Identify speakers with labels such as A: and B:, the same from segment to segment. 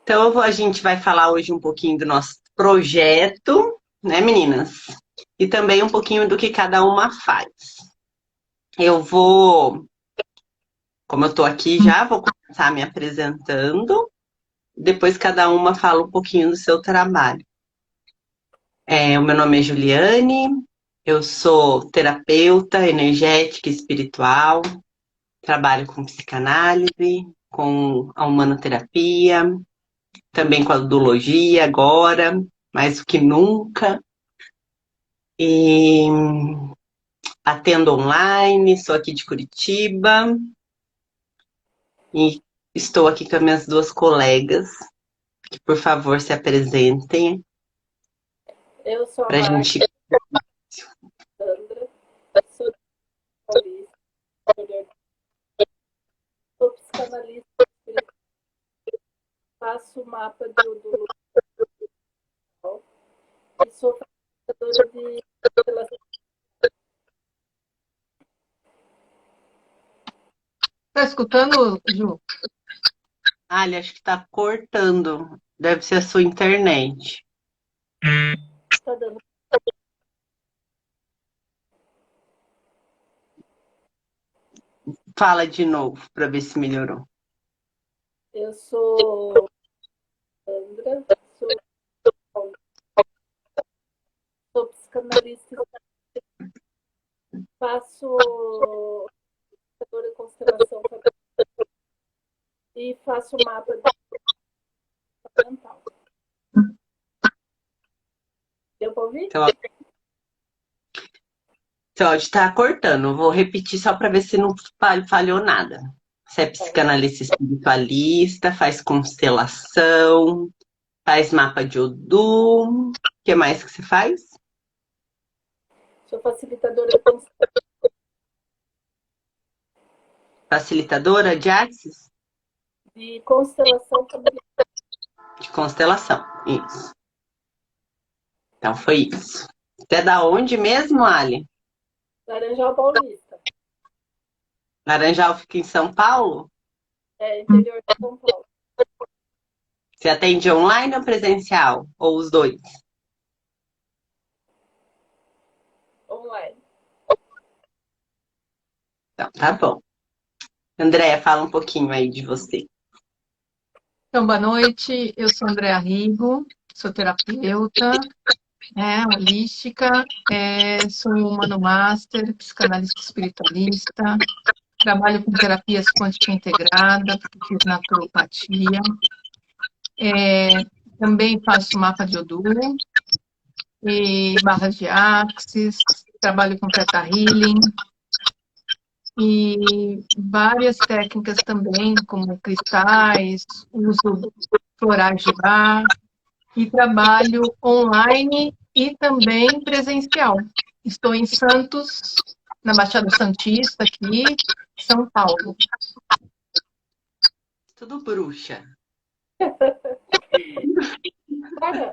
A: Então, a gente vai falar hoje um pouquinho do nosso projeto, né, meninas? E também um pouquinho do que cada uma faz. Eu vou, como eu estou aqui já, vou começar me apresentando. Depois cada uma fala um pouquinho do seu trabalho. O meu nome é Juliane, eu sou terapeuta energética e espiritual, trabalho com psicanálise, com a humanoterapia, também com a ludologia agora, mais do que nunca. E atendo online, sou aqui de Curitiba e estou aqui com as minhas duas colegas, que por favor se apresentem
B: Eu sou a
A: para a
B: Magda,
A: gente.
B: sou de Paulista, sou psicanalista espiritual, faço mapa de odor e sou facilitadora de relação.
C: Tá escutando, Ju?
A: Ali, acho que está cortando, deve ser a sua internet.
B: Tá dando.
A: Fala de novo para ver se melhorou.
B: Eu sou Sandra, sou psicanalista, faço facilitadora de constelação e faço mapa de mental. Deu para ouvir?
A: Seu áudio está cortando, vou repetir só para ver se não falhou nada. Você é psicanalista espiritualista, faz constelação, faz mapa de Odu. O que mais que você faz?
B: Sou facilitadora de constelação.
A: Facilitadora de artes?
B: De constelação familiar.
A: De constelação, isso. Então foi isso. Você é da onde mesmo, Ali?
B: Laranjal Paulista.
A: Laranjal fica em São Paulo?
B: É, interior de São Paulo.
A: Você atende online ou presencial? Ou os dois?
B: Online.
A: Então, tá bom. Andréia, fala um pouquinho aí de você.
C: Então, boa noite. Eu sou Andréa Rigo, sou terapeuta, holística, sou humano master, psicanalista espiritualista, trabalho com terapias quântica integrada, porque fiz naturopatia. Também faço mapa de Odu e barras de Axis, trabalho com Theta Healing e várias técnicas também, como cristais, uso florais de bar e trabalho online e também presencial. Estou em Santos, na Baixada Santista, aqui, São Paulo.
A: Tudo bruxa.
B: Para,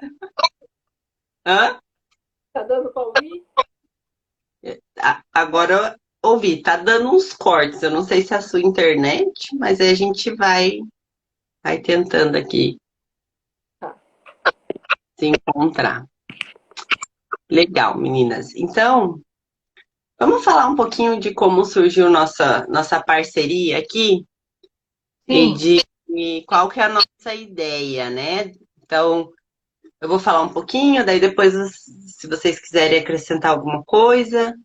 A: Hã?
B: tá dando para ouvir?
A: Agora eu ouvi, tá dando uns cortes. Eu não sei se é a sua internet, mas aí a gente vai tentando aqui
B: Tá.
A: se encontrar. Legal, meninas. Então, vamos falar um pouquinho de como surgiu nossa parceria aqui e
C: Sim.
A: de qual que é a nossa ideia, né? Então, eu vou falar um pouquinho, daí depois, se vocês quiserem acrescentar alguma coisa.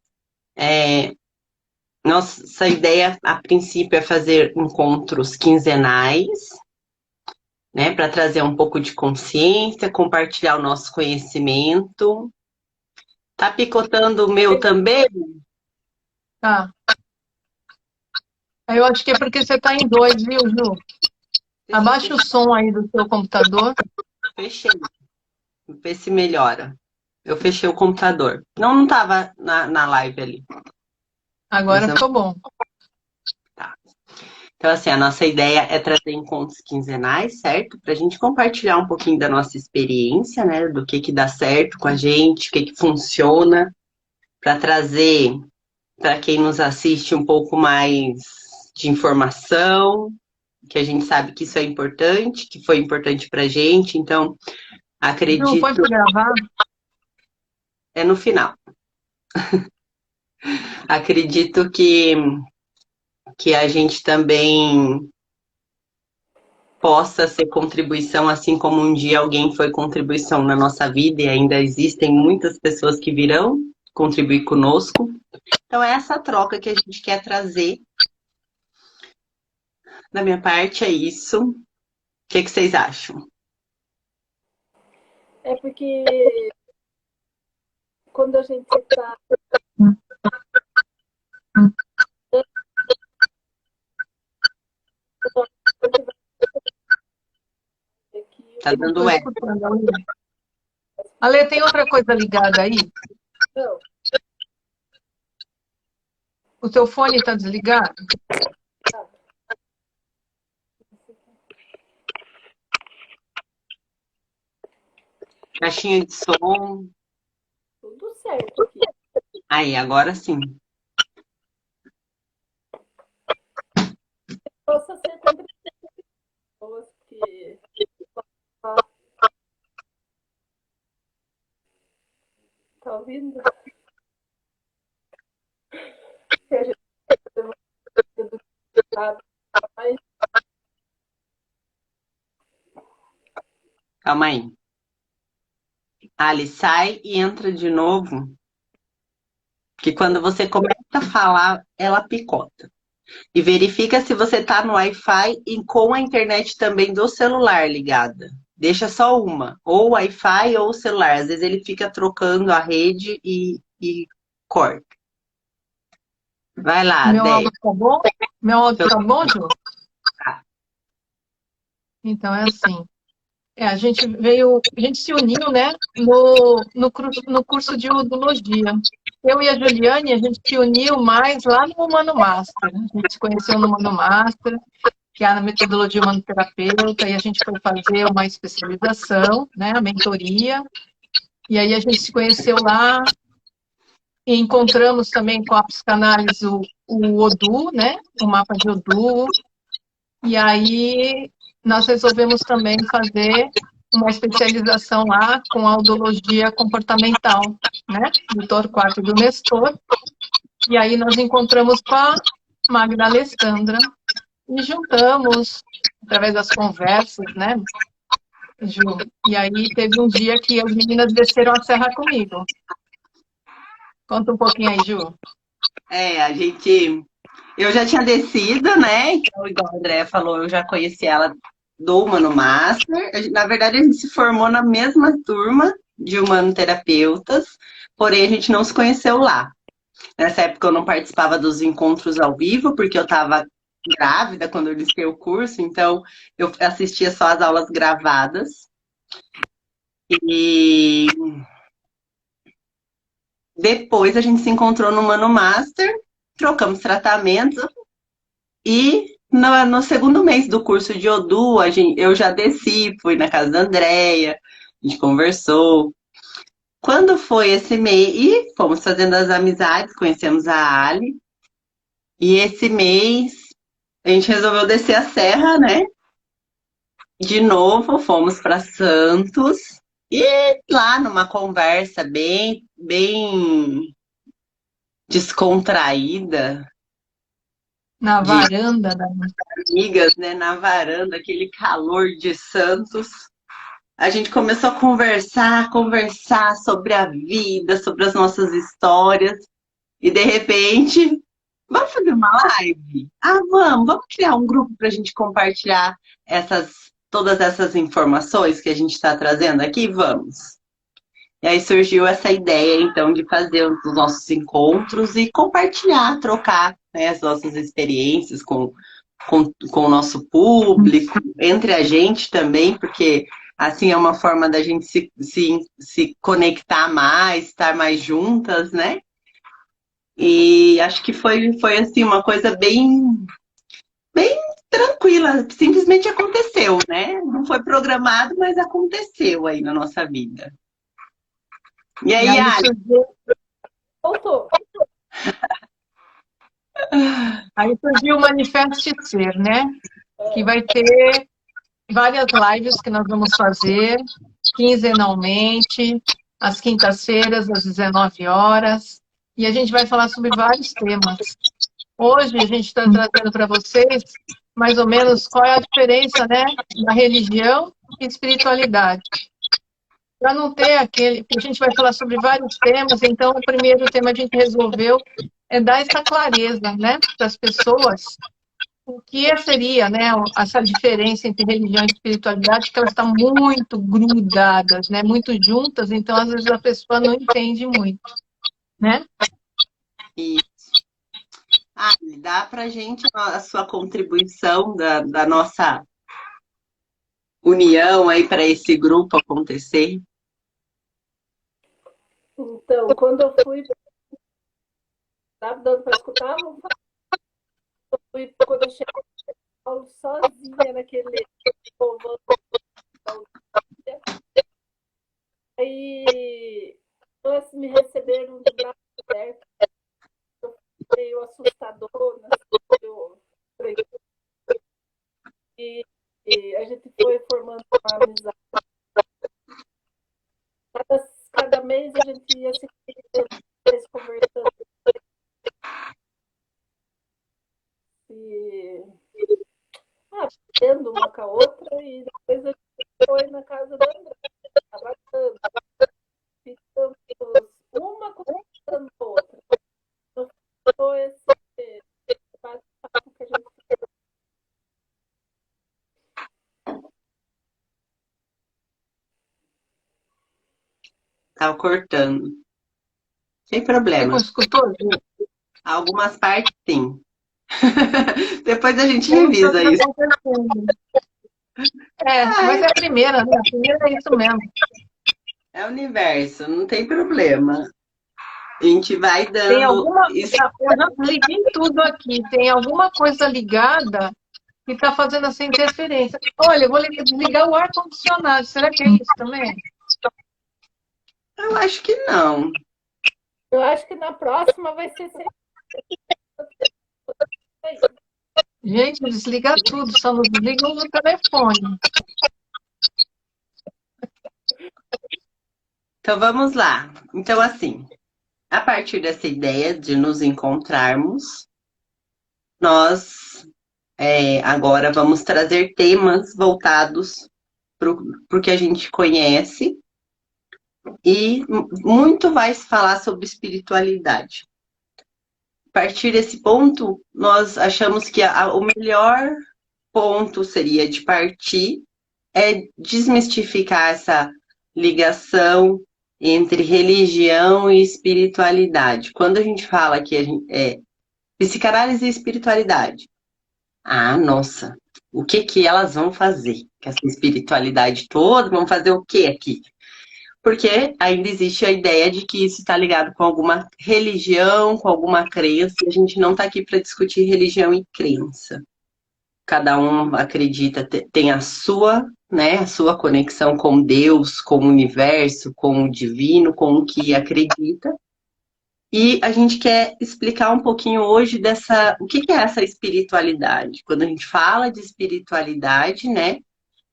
A: Nossa ideia, a princípio, é fazer encontros quinzenais, né, para trazer um pouco de consciência, compartilhar o nosso conhecimento. Tá picotando o meu também?
C: Tá. Eu acho que é porque você está em dois, viu, Ju? Abaixa o som aí do seu computador.
A: Fechei. Vê se melhora. Eu fechei o computador. Não estava na live ali.
C: Agora ficou bom.
A: Tá. Então, assim, a nossa ideia é trazer encontros quinzenais, certo? Para a gente compartilhar um pouquinho da nossa experiência, né? Do que dá certo com a gente, o que funciona, para trazer para quem nos assiste um pouco mais de informação, que a gente sabe que isso é importante, que foi importante pra gente, então
C: Não,
A: acredito,
C: pode gravar?
A: é no final. Acredito que a gente também possa ser contribuição, assim como um dia alguém foi contribuição na nossa vida e ainda existem muitas pessoas que virão contribuir conosco. Então é essa troca que a gente quer trazer. Da minha parte é isso. O que vocês acham?
B: É porque quando a gente está aqui,
A: Tá
C: Não estou
A: dando eco.
C: escutando, Ale. Ale, tem outra coisa ligada aí?
B: não,
C: O teu fone está desligado?
A: Caixinha de som.
B: tudo certo aqui.
A: Aí, agora sim.
B: Possa ser contra pessoas que tá ouvindo? Que a gente educado, mas
A: Calma aí. Ali, sai e entra de novo. Que quando você começa a falar, ela picota. E verifica se você tá no Wi-Fi e com a internet também do celular ligada. Deixa só uma, ou Wi-Fi ou celular. Às vezes ele fica trocando a rede e corta. Vai lá,
C: Meu
A: Dé.
C: áudio tá bom? Meu áudio tá bom, Ju?
A: Tá.
C: Então é assim. A gente se uniu, né, no curso de udologia. Eu e a Juliane, a gente se uniu mais lá no Humano Master. A gente se conheceu no Humano Master, que é a metodologia humanoterapeuta, e a gente foi fazer uma especialização, né, a mentoria. E aí a gente se conheceu lá e encontramos também com a psicanálise o Odu, né, o mapa de Odu. E aí nós resolvemos também fazer uma especialização lá com a audiologia comportamental, né, do Torquato e do Nestor. E aí nós encontramos com a Magda Alessandra e juntamos através das conversas, né, Ju? E aí teve um dia que as meninas desceram a serra comigo. Conta um pouquinho aí, Ju.
A: A gente. Eu já tinha descido, né? Então, igual a Andrea falou, eu já conheci ela do Humano Master. Na verdade, a gente se formou na mesma turma de humanoterapeutas, porém a gente não se conheceu lá. Nessa época eu não participava dos encontros ao vivo, porque eu estava grávida quando eu iniciei o curso, então eu assistia só as aulas gravadas. E depois a gente se encontrou no Humano Master, trocamos tratamentos e no segundo mês do curso de Odu, eu já desci, fui na casa da Andrea, a gente conversou. Quando foi esse mês, e fomos fazendo as amizades, conhecemos a Ali, e esse mês a gente resolveu descer a serra, né? De novo, fomos para Santos, e lá numa conversa bem descontraída,
C: Na
A: de
C: varanda da...
A: amigas, né, na varanda, aquele calor de Santos. A gente começou a conversar sobre a vida, sobre as nossas histórias, e de repente, vamos fazer uma live? Ah, vamos criar um grupo para a gente compartilhar todas essas informações que a gente está trazendo aqui? Vamos. E aí surgiu essa ideia, então, de fazer os nossos encontros e compartilhar, trocar, né, as nossas experiências com o nosso público, entre a gente também, porque assim é uma forma da gente se conectar mais, estar mais juntas, né? E acho que foi assim, uma coisa bem tranquila, simplesmente aconteceu, né? Não foi programado, mas aconteceu aí na nossa vida. E aí,
B: voltou.
C: Aí surgiu o Manifeste Ser, né? que vai ter várias lives que nós vamos fazer quinzenalmente, às quintas-feiras, às 19 horas, e a gente vai falar sobre vários temas. Hoje a gente está trazendo para vocês mais ou menos qual é a diferença, né, da religião e espiritualidade. Para não ter aquele... A gente vai falar sobre vários temas, então o primeiro tema a gente resolveu é dar essa clareza, né, para as pessoas, o que seria, né, essa diferença entre religião e espiritualidade, que elas estão muito grudadas, né, muito juntas, então às vezes a pessoa não entende muito, né?
A: Isso. Dá pra gente a sua contribuição da nossa união aí para esse grupo acontecer?
B: Então, quando eu fui... Tá dando para escutar? Quando eu cheguei em São Paulo sozinha naquele povão. Aí elas me receberam de braço aberto. Meio assustadora, e a gente foi formando uma amizade. Cada mês a gente ia se conversando e aprendendo uma com a outra, e depois a gente foi na casa da André, trabalhando, ficamos uma conversando com a outra. Então, foi esse bate-papo que a gente fez.
A: Tava cortando. Sem problema.
C: Você escutou?
A: Algumas partes, sim. Depois a gente revisa isso.
C: Mas é a primeira, né? A primeira é isso mesmo.
A: É o universo, não tem problema. A gente vai dando...
C: Tem alguma... Eu já liguei tudo aqui. Tem alguma coisa ligada que está fazendo essa interferência. Olha, eu vou desligar o ar-condicionado. Será que é isso também?
A: Eu acho que não.
B: Eu acho que na próxima vai ser sempre.
C: Gente, desliga tudo, só não desliga o telefone.
A: Então vamos lá. Então, assim, a partir dessa ideia de nos encontrarmos, nós agora vamos trazer temas voltados para o que a gente conhece, e muito vai se falar sobre espiritualidade. A partir desse ponto, nós achamos que o melhor ponto seria de partir é desmistificar essa ligação entre religião e espiritualidade. Quando a gente fala que psicanálise e espiritualidade, nossa, o que elas vão fazer com essa espiritualidade toda? Vão fazer o que aqui? Porque ainda existe a ideia de que isso está ligado com alguma religião, com alguma crença. A gente não está aqui para discutir religião e crença. Cada um acredita, tem a sua, né, a sua conexão com Deus, com o universo, com o divino, com o que acredita. E a gente quer explicar um pouquinho hoje o que é essa espiritualidade. Quando a gente fala de espiritualidade, né,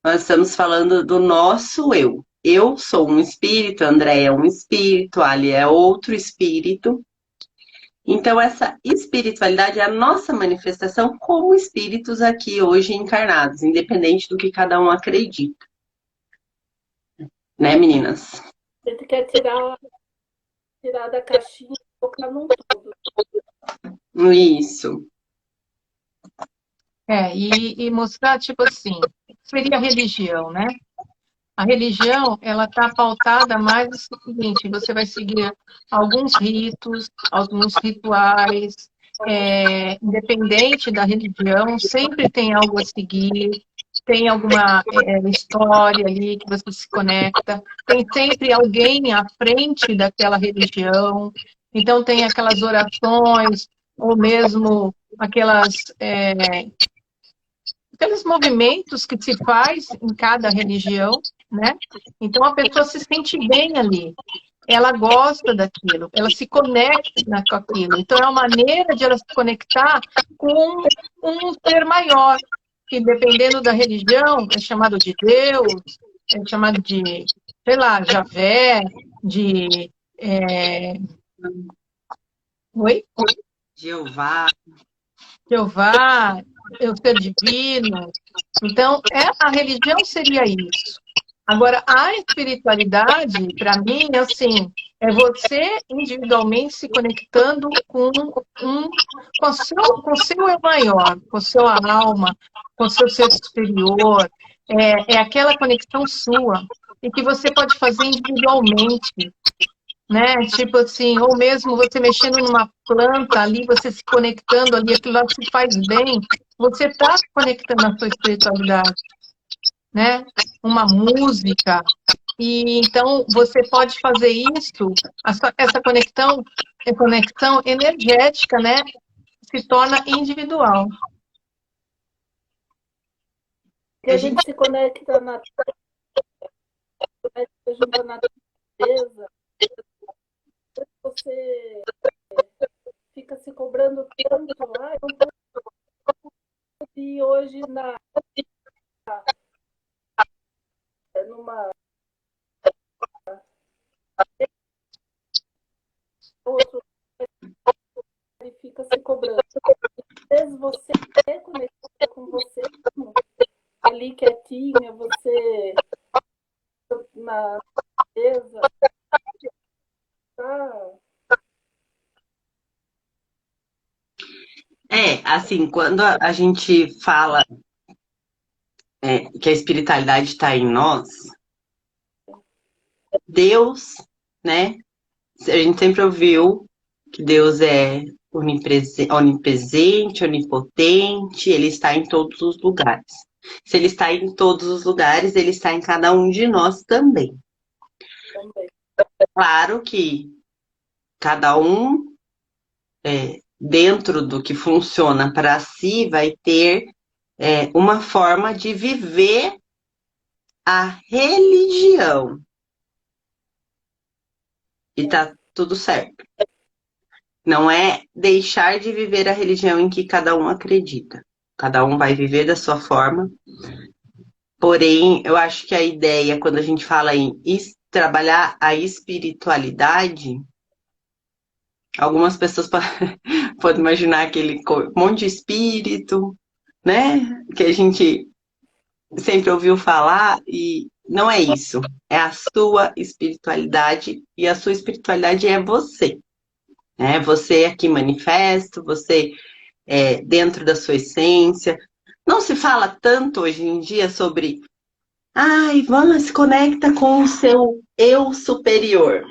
A: nós estamos falando do nosso eu. Eu sou um espírito, André é um espírito, Ali é outro espírito. Então, essa espiritualidade é a nossa manifestação como espíritos aqui hoje encarnados, independente do que cada um acredita. Né, meninas?
B: A gente quer tirar da caixinha e colocar num todo.
A: Isso.
C: E mostrar, tipo assim, seria a religião, né? A religião, ela está pautada mais no seguinte: você vai seguir alguns ritos, alguns rituais, independente da religião, sempre tem algo a seguir, tem alguma história ali que você se conecta, tem sempre alguém à frente daquela religião, então tem aquelas orações, ou mesmo aqueles movimentos que se faz em cada religião, né? Então a pessoa se sente bem ali, ela gosta daquilo, ela se conecta com aquilo. Então é uma maneira de ela se conectar com um ser maior, que dependendo da religião é chamado de Deus, é chamado de, sei lá, Javé, de... Oi?
A: Jeová.
C: Jeová, é o ser divino. Então, a religião seria isso. Agora, a espiritualidade, para mim, é assim, é você individualmente se conectando com o seu eu maior, com a sua alma, com o seu ser superior. É aquela conexão sua, e que você pode fazer individualmente, né? Tipo assim, ou mesmo você mexendo numa planta ali, você se conectando ali, aquilo lá se faz bem, você está conectando a sua espiritualidade, né? Uma música. E então você pode fazer isso, essa conexão energética, né? Se torna individual.
B: E a gente se conecta junto à natureza, você fica se cobrando tanto, eu não e hoje numa outro e fica se cobrando. Às vezes você é conectado com você ali quietinha, você na natureza, tá?
A: Assim, quando a gente fala que a espiritualidade está em nós, Deus, né? A gente sempre ouviu que Deus é onipresente, onipotente, ele está em todos os lugares. Se ele está em todos os lugares, ele está em cada um de nós também. Claro que cada um, dentro do que funciona para si, vai ter uma forma de viver a religião. E tá tudo certo. Não é deixar de viver a religião em que cada um acredita. Cada um vai viver da sua forma. Porém, eu acho que a ideia, quando a gente fala em trabalhar a espiritualidade, algumas pessoas podem imaginar aquele monte de espírito, né? Que a gente sempre ouviu falar, e não é isso. É a sua espiritualidade, e a sua espiritualidade é você. Né? Você aqui manifesto, você dentro da sua essência. Não se fala tanto hoje em dia sobre vamos, se conecta com o seu eu superior.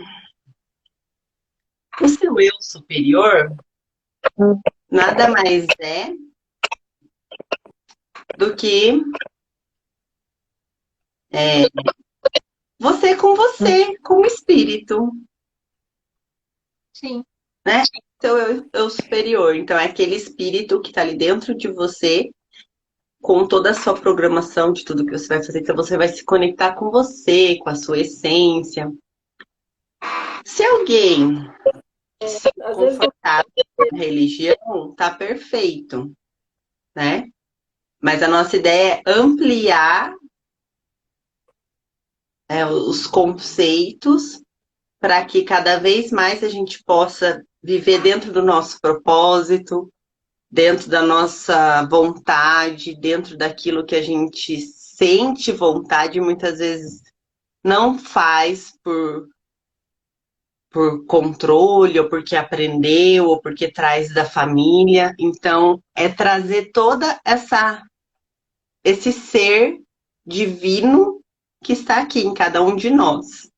A: O seu eu superior nada mais é do que você, com o espírito.
C: Sim.
A: Né? Então, eu superior. Então, é aquele espírito que está ali dentro de você, com toda a sua programação de tudo que você vai fazer. Então, você vai se conectar com você, com a sua essência. Se alguém se confortável com a religião, tá perfeito, né? Mas a nossa ideia é ampliar os conceitos para que cada vez mais a gente possa viver dentro do nosso propósito, dentro da nossa vontade, dentro daquilo que a gente sente vontade, e muitas vezes não faz por controle, ou porque aprendeu, ou porque traz da família. Então, é trazer toda esse ser divino que está aqui em cada um de nós.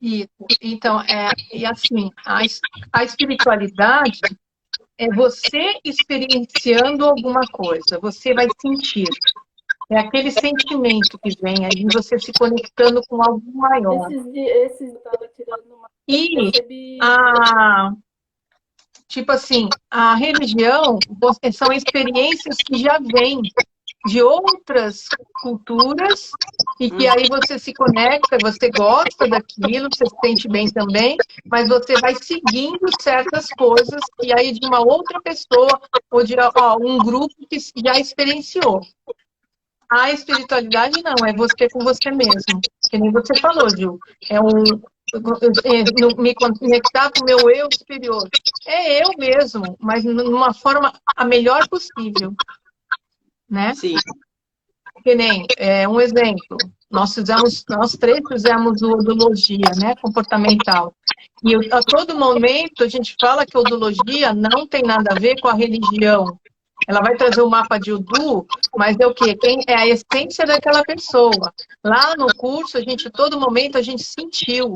C: Isso. Então, e assim, a espiritualidade é você experienciando alguma coisa, você vai sentir. É aquele sentimento que vem aí, você se conectando com algo maior.
B: Esses eu estava tirando uma...
C: E tipo assim, a religião são experiências que já vêm de outras culturas e que aí você se conecta, você gosta daquilo, você se sente bem também, mas você vai seguindo certas coisas e aí de uma outra pessoa ou de um grupo que já experienciou. A espiritualidade não, é você com você mesmo. Que nem você falou, Gil. Me conectar com o meu eu superior. É eu mesmo, mas numa forma a melhor possível, né?
A: Sim.
C: Que nem, um exemplo, nós três fizemos odologia, né, comportamental. E a todo momento a gente fala que a odologia não tem nada a ver com a religião. Ela vai trazer o mapa de Udu, mas é o quê? É a essência daquela pessoa. Lá no curso, todo momento, a gente sentiu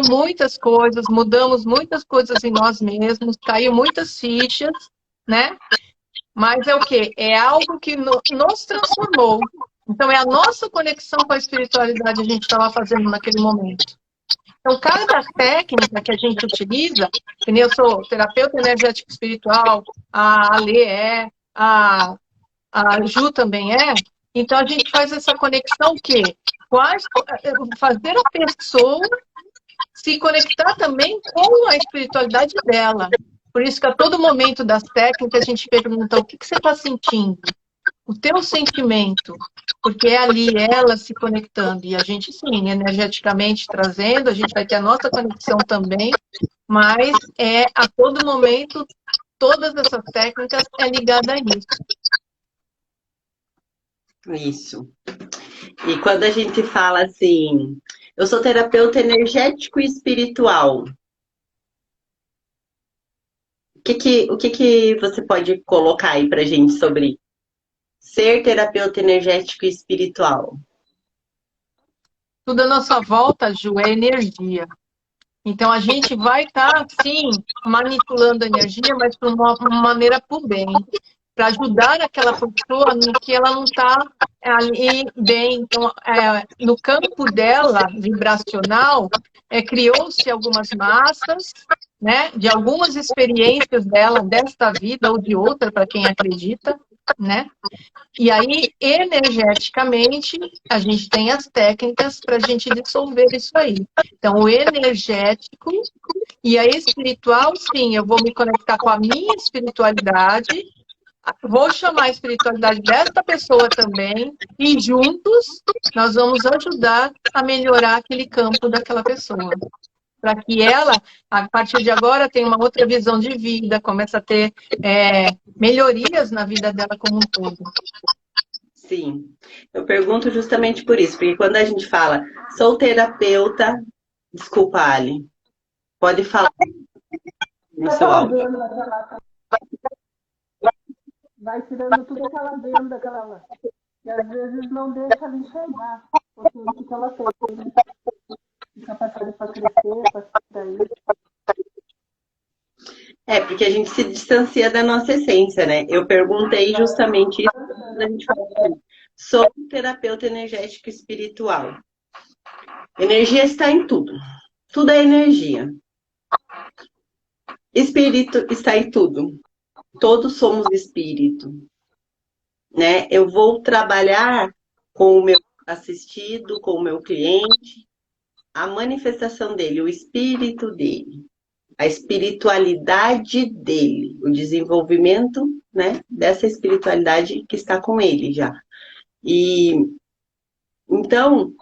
C: muitas coisas, mudamos muitas coisas em nós mesmos, caiu muitas fichas, né? Mas é o quê? É algo que nos transformou. Então, é a nossa conexão com a espiritualidade que a gente estava fazendo naquele momento. Então, cada técnica que a gente utiliza, que nem eu sou terapeuta energético espiritual, a Ale a Ju também é, então a gente faz essa conexão que fazer a pessoa se conectar também com a espiritualidade dela. Por isso que a todo momento das técnicas a gente pergunta o que você está sentindo? O teu sentimento, porque é ali ela se conectando, e a gente sim, energeticamente trazendo, a gente vai ter a nossa conexão também, mas a todo momento, todas essas técnicas é ligada a isso.
A: Isso. E quando a gente fala assim, eu sou terapeuta energético e espiritual, o que você pode colocar aí pra gente sobre ser terapeuta energético e espiritual?
C: Tudo à nossa volta, Ju, é energia. Então, a gente vai estar, sim, manipulando a energia, mas de uma maneira por bem, para ajudar aquela pessoa no que ela não está ali bem. Então, no campo dela, vibracional, criou-se algumas massas, né, de algumas experiências dela, desta vida ou de outra, para quem acredita, né? E aí, energeticamente, a gente tem as técnicas para a gente dissolver isso aí. Então, o energético e a espiritual, sim, eu vou me conectar com a minha espiritualidade, vou chamar a espiritualidade desta pessoa também, e juntos nós vamos ajudar a melhorar aquele campo daquela pessoa. Para que ela, a partir de agora, tenha uma outra visão de vida, comece a ter melhorias na vida dela como um todo.
A: Sim, eu pergunto justamente por isso, porque quando a gente fala, sou terapeuta, desculpa, Ali, pode falar no seu áudio.
B: Vai tirando tudo aquela venda, aquela... E às vezes não deixa ela enxergar o que ela tem. Capacidade para crescer, para sair.
A: Porque a gente se distancia da nossa essência, né? Eu perguntei justamente isso quando a gente falou assim, sou terapeuta energético espiritual. Energia está em tudo. Tudo é energia. Espírito está em tudo. Todos somos espírito, né? Eu vou trabalhar com o meu assistido, com o meu cliente, a manifestação dele, o espírito dele, a espiritualidade dele, o desenvolvimento, né, dessa espiritualidade que está com ele já. E então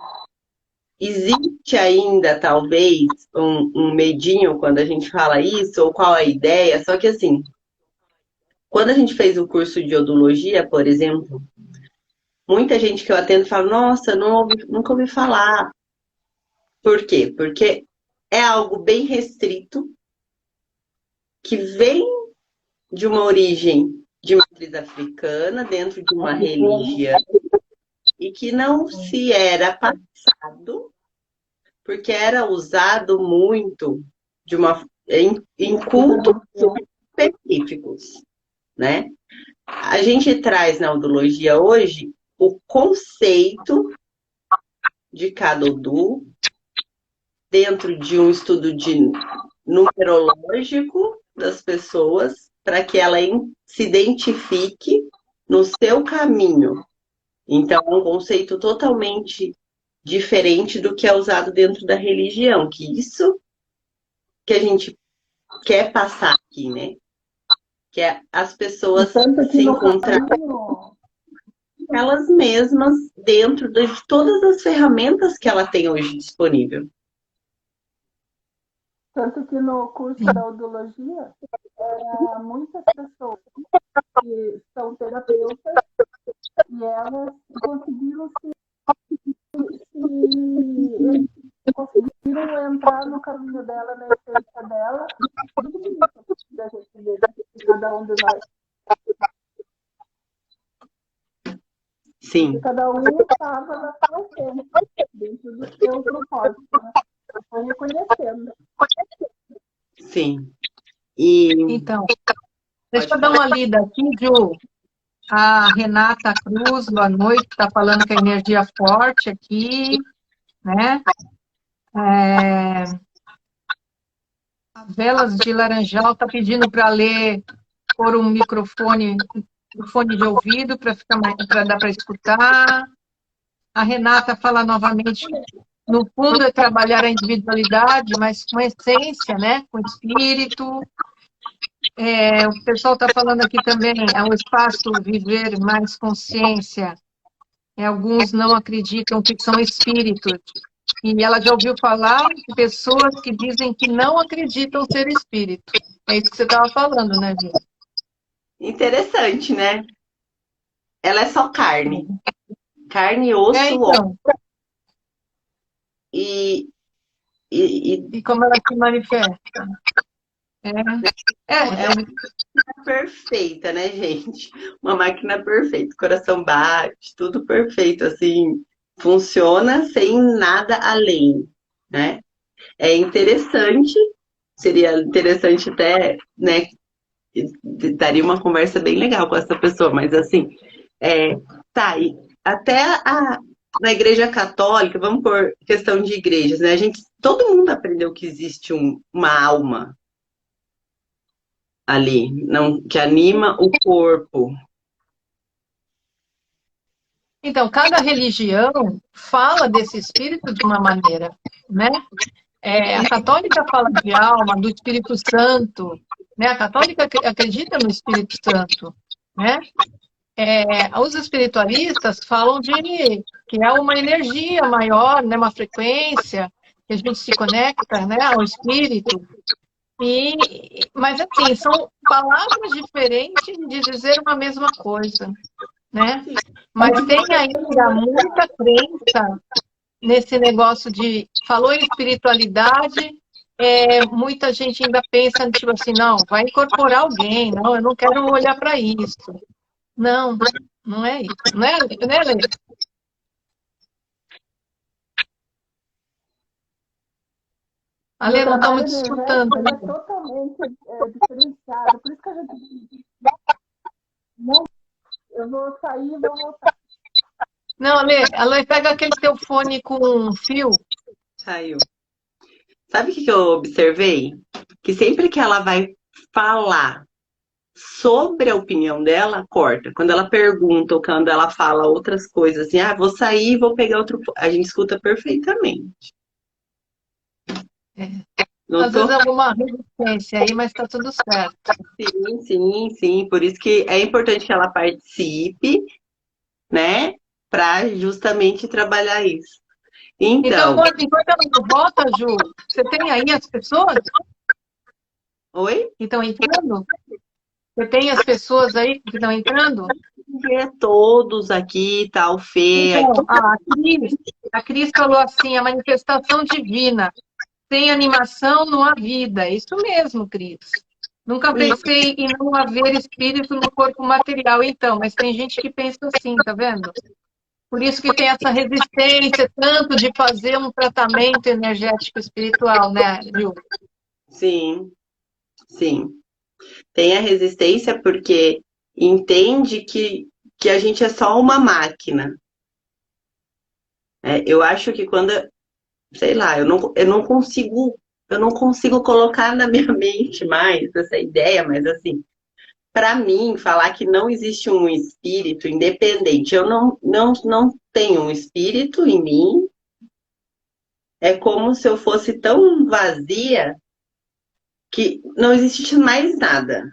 A: existe ainda talvez um medinho quando a gente fala isso, ou qual a ideia, só que assim, quando a gente fez o curso de odologia, por exemplo, muita gente que eu atendo fala, nossa, nunca ouvi falar. Por quê? Porque é algo bem restrito, que vem de uma origem de matriz africana, dentro de uma religião, e que não se era passado, porque era usado muito em cultos específicos, né? A gente traz na odologia hoje o conceito de cada Odu dentro de um estudo numerológico das pessoas para que ela se identifique no seu caminho Então, é um conceito totalmente diferente do que é usado dentro da religião, que isso que a gente quer passar aqui, né? Que é as pessoas
B: Tanto que
A: se
B: no
A: encontrarem
B: caminho,
A: elas mesmas dentro de todas as ferramentas que ela tem hoje disponível.
B: tanto que no curso da odologia, muitas pessoas que são terapeutas e elas conseguiram conseguiram entrar no caminho dela, na essência dela, tudo isso da gente ver, cada um de nós.
A: Sim,
B: E cada um estava na sua essência, dentro do seu propósito, né? Foi reconhecendo.
A: sim. E
C: Então, deixa eu dar uma lida aqui, Ju. A Renata Cruz, boa noite, está falando que a energia forte aqui, né? A Velas de Laranjal está pedindo para ler por um microfone, fone de ouvido, para dar para escutar. A Renata fala novamente que, no fundo, é trabalhar a individualidade, mas com essência, né? Com espírito. O pessoal está falando aqui também, é um espaço viver mais consciência. Alguns não acreditam que são espíritos. E ela já ouviu falar de pessoas que dizem que não acreditam ser espírito. É isso que você estava falando, né, Ju?
A: interessante, né? Ela é só carne. Carne, osso, ó.
C: Então.
A: E, e
C: E como ela se manifesta?
A: é uma perfeita, né, gente? Uma máquina perfeita. Coração bate, tudo perfeito, assim. Funciona sem nada além, né? É interessante, seria interessante até, né? Daria uma conversa bem legal com essa pessoa, mas assim, tá, e até na igreja católica, vamos por questão de igrejas, né? Todo mundo aprendeu que existe uma alma ali, não, que anima o corpo.
C: Então, cada religião fala desse espírito de uma maneira, né? A católica fala de alma, do Espírito Santo, né? A católica acredita no Espírito Santo, né? Os espiritualistas falam de que é uma energia maior, né? Uma frequência que a gente se conecta, né? Ao Espírito. Mas assim, são palavras diferentes de dizer uma mesma coisa, né? Mas tem ainda muita crença nesse negócio de falou em espiritualidade, muita gente ainda pensa, tipo assim, não, vai incorporar alguém, não, eu não quero olhar para isso. Não, não é isso. Não é, né, Lê? Ale, não estamos te escutando.
B: Ele é totalmente diferenciado. Por isso que a gente. Não, eu vou sair e vou voltar.
C: Não, Ale, pega aquele teu fone com fio.
A: Saiu. Sabe o que eu observei? Que sempre que ela vai falar sobre a opinião dela, corta. Quando ela pergunta ou quando ela fala outras coisas, assim, vou sair e vou pegar outro. A gente escuta perfeitamente.
C: Às vezes alguma resistência aí, mas está tudo certo.
A: Sim. Por isso que é importante que ela participe, né? Para justamente trabalhar isso. Então,
C: enquanto ela não volta, Ju, você tem aí as pessoas?
A: Oi?
C: Que estão entrando? Você tem as pessoas aí que estão entrando?
A: Todos aqui, tal, Fê.
C: Então, a Cris falou assim, a manifestação divina. Sem animação não há vida. É isso mesmo, Cris. Nunca pensei em não haver espírito no corpo material, então, mas tem gente que pensa assim, tá vendo? Por isso que tem essa resistência tanto de fazer um tratamento energético espiritual, né, Ju?
A: Sim. Tem a resistência porque entende que a gente é só uma máquina. Eu acho que quando, sei lá, eu não consigo colocar na minha mente mais essa ideia, mas assim, para mim, falar que não existe um espírito independente, eu não tenho um espírito em mim, é como se eu fosse tão vazia que não existe mais nada.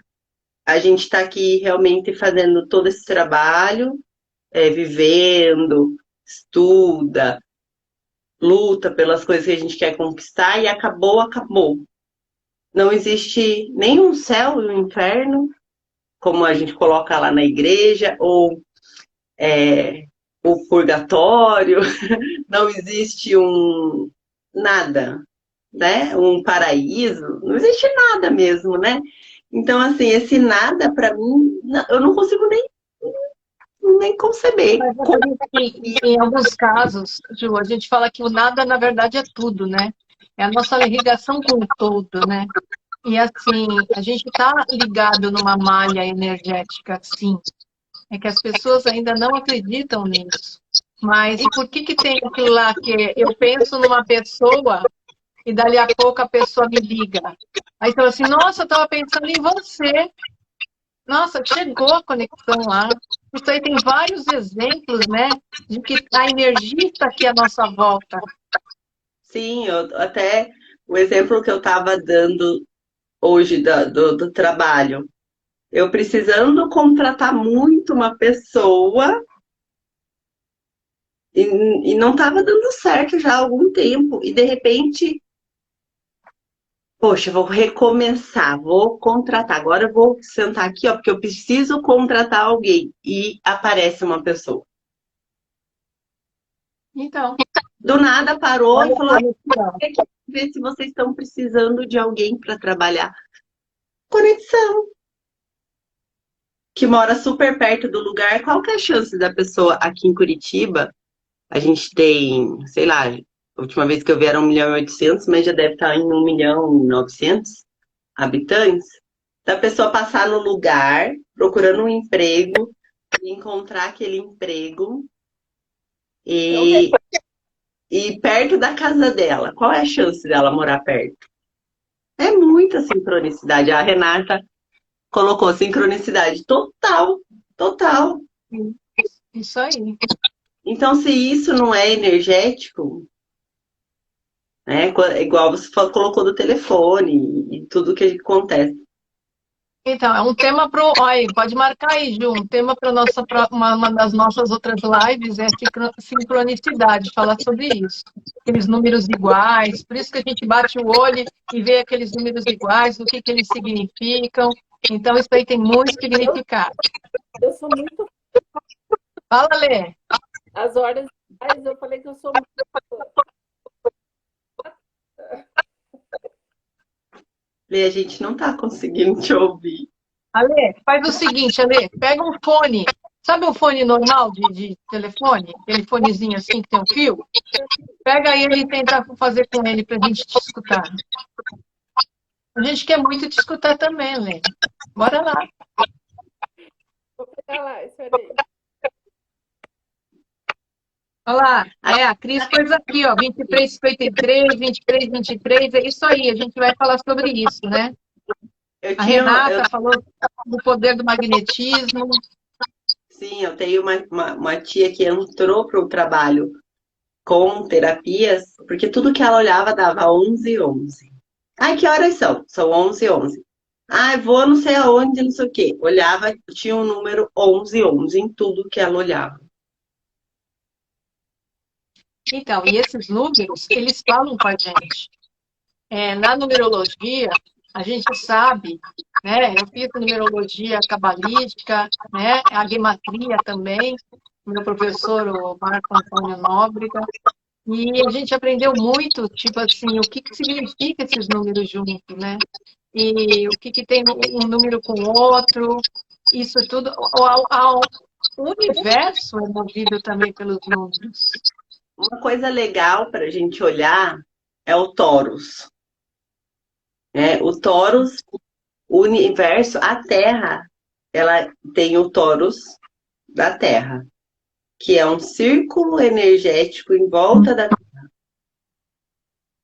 A: A gente está aqui realmente fazendo todo esse trabalho, vivendo, estuda, luta pelas coisas que a gente quer conquistar e acabou, acabou. Não existe nenhum céu e um inferno, como a gente coloca lá na igreja, ou o purgatório, não existe um nada, né? Um paraíso, não existe nada mesmo, né? Então, assim, esse nada, para mim, eu não consigo nem conceber.
C: Mas em alguns casos, Ju, a gente fala que o nada, na verdade, é tudo, né? É a nossa ligação com o todo, né? E assim, a gente está ligado numa malha energética, sim. É que as pessoas ainda não acreditam nisso. Mas por que tem aquilo lá que eu penso numa pessoa e dali a pouco a pessoa me liga? Aí fala assim, nossa, eu estava pensando em você. Nossa, chegou a conexão lá. Isso aí tem vários exemplos, né? De que a energia está aqui à nossa volta.
A: Sim, até o exemplo que eu estava dando hoje do trabalho. Eu precisando contratar muito uma pessoa e não estava dando certo já há algum tempo. E de repente, poxa, vou recomeçar, vou contratar. Agora eu vou sentar aqui, ó, porque eu preciso contratar alguém. E aparece uma pessoa.
C: Então,
A: Do nada parou
C: olha
A: e falou:
C: só.
A: ver se vocês estão precisando de alguém para trabalhar. Conexão. Que mora super perto do lugar. Qual que é a chance da pessoa aqui em Curitiba? A gente tem, sei lá, a última vez que eu vi era 1.800.000, mas já deve estar em 1.900.000 habitantes. Da pessoa passar no lugar, procurando um emprego, e encontrar aquele emprego e, e perto da casa dela. Qual é a chance dela morar perto? É muita sincronicidade. A Renata colocou sincronicidade total, total.
C: Isso aí.
A: Então, se isso não é energético, né? Igual você colocou do telefone e tudo que acontece.
C: Então, é um tema para. Olha, pode marcar aí, Ju. Um tema para uma das nossas outras lives é sincronicidade, falar sobre isso. Aqueles números iguais, por isso que a gente bate o olho e vê aqueles números iguais, o que eles significam. Então, isso aí tem muito significado.
B: Eu sou muito.
C: Fala, Lê.
B: As horas iguais, eu falei que eu sou muito.
A: Lê, a gente não tá conseguindo te ouvir.
C: Ale, faz o seguinte, Ale, pega um fone. Sabe um fone normal de telefone? Aquele fonezinho assim que tem um fio? Pega ele e tenta fazer com ele pra gente te escutar. A gente quer muito te escutar também, Lê. Bora lá.
B: Vou pegar lá, espera aí.
C: Olha lá. A Cris pôs aqui, ó, 2353, 2323, é isso aí, a gente vai falar sobre isso, né? A Renata falou do poder do magnetismo.
A: Sim, eu tenho uma tia que entrou para o trabalho com terapias, porque tudo que ela olhava dava 11, 11. Ai, que horas são? São 11, 11. Ai, vou não sei aonde, não sei o quê. Olhava, tinha o número 11, 11 em tudo que ela olhava.
C: Então, e esses números, eles falam com a gente. Na numerologia, a gente sabe, né? Eu fiz numerologia cabalística, né? A gematria também, meu professor, o Marco Antônio Nóbrega, e a gente aprendeu muito, tipo assim, o que significa esses números juntos, né? E o que tem um número com o outro, isso tudo. O universo é movido também pelos números.
A: Uma coisa legal para a gente olhar é o Taurus. O Taurus, o universo, a Terra, ela tem o Taurus da Terra, que é um círculo energético em volta da Terra.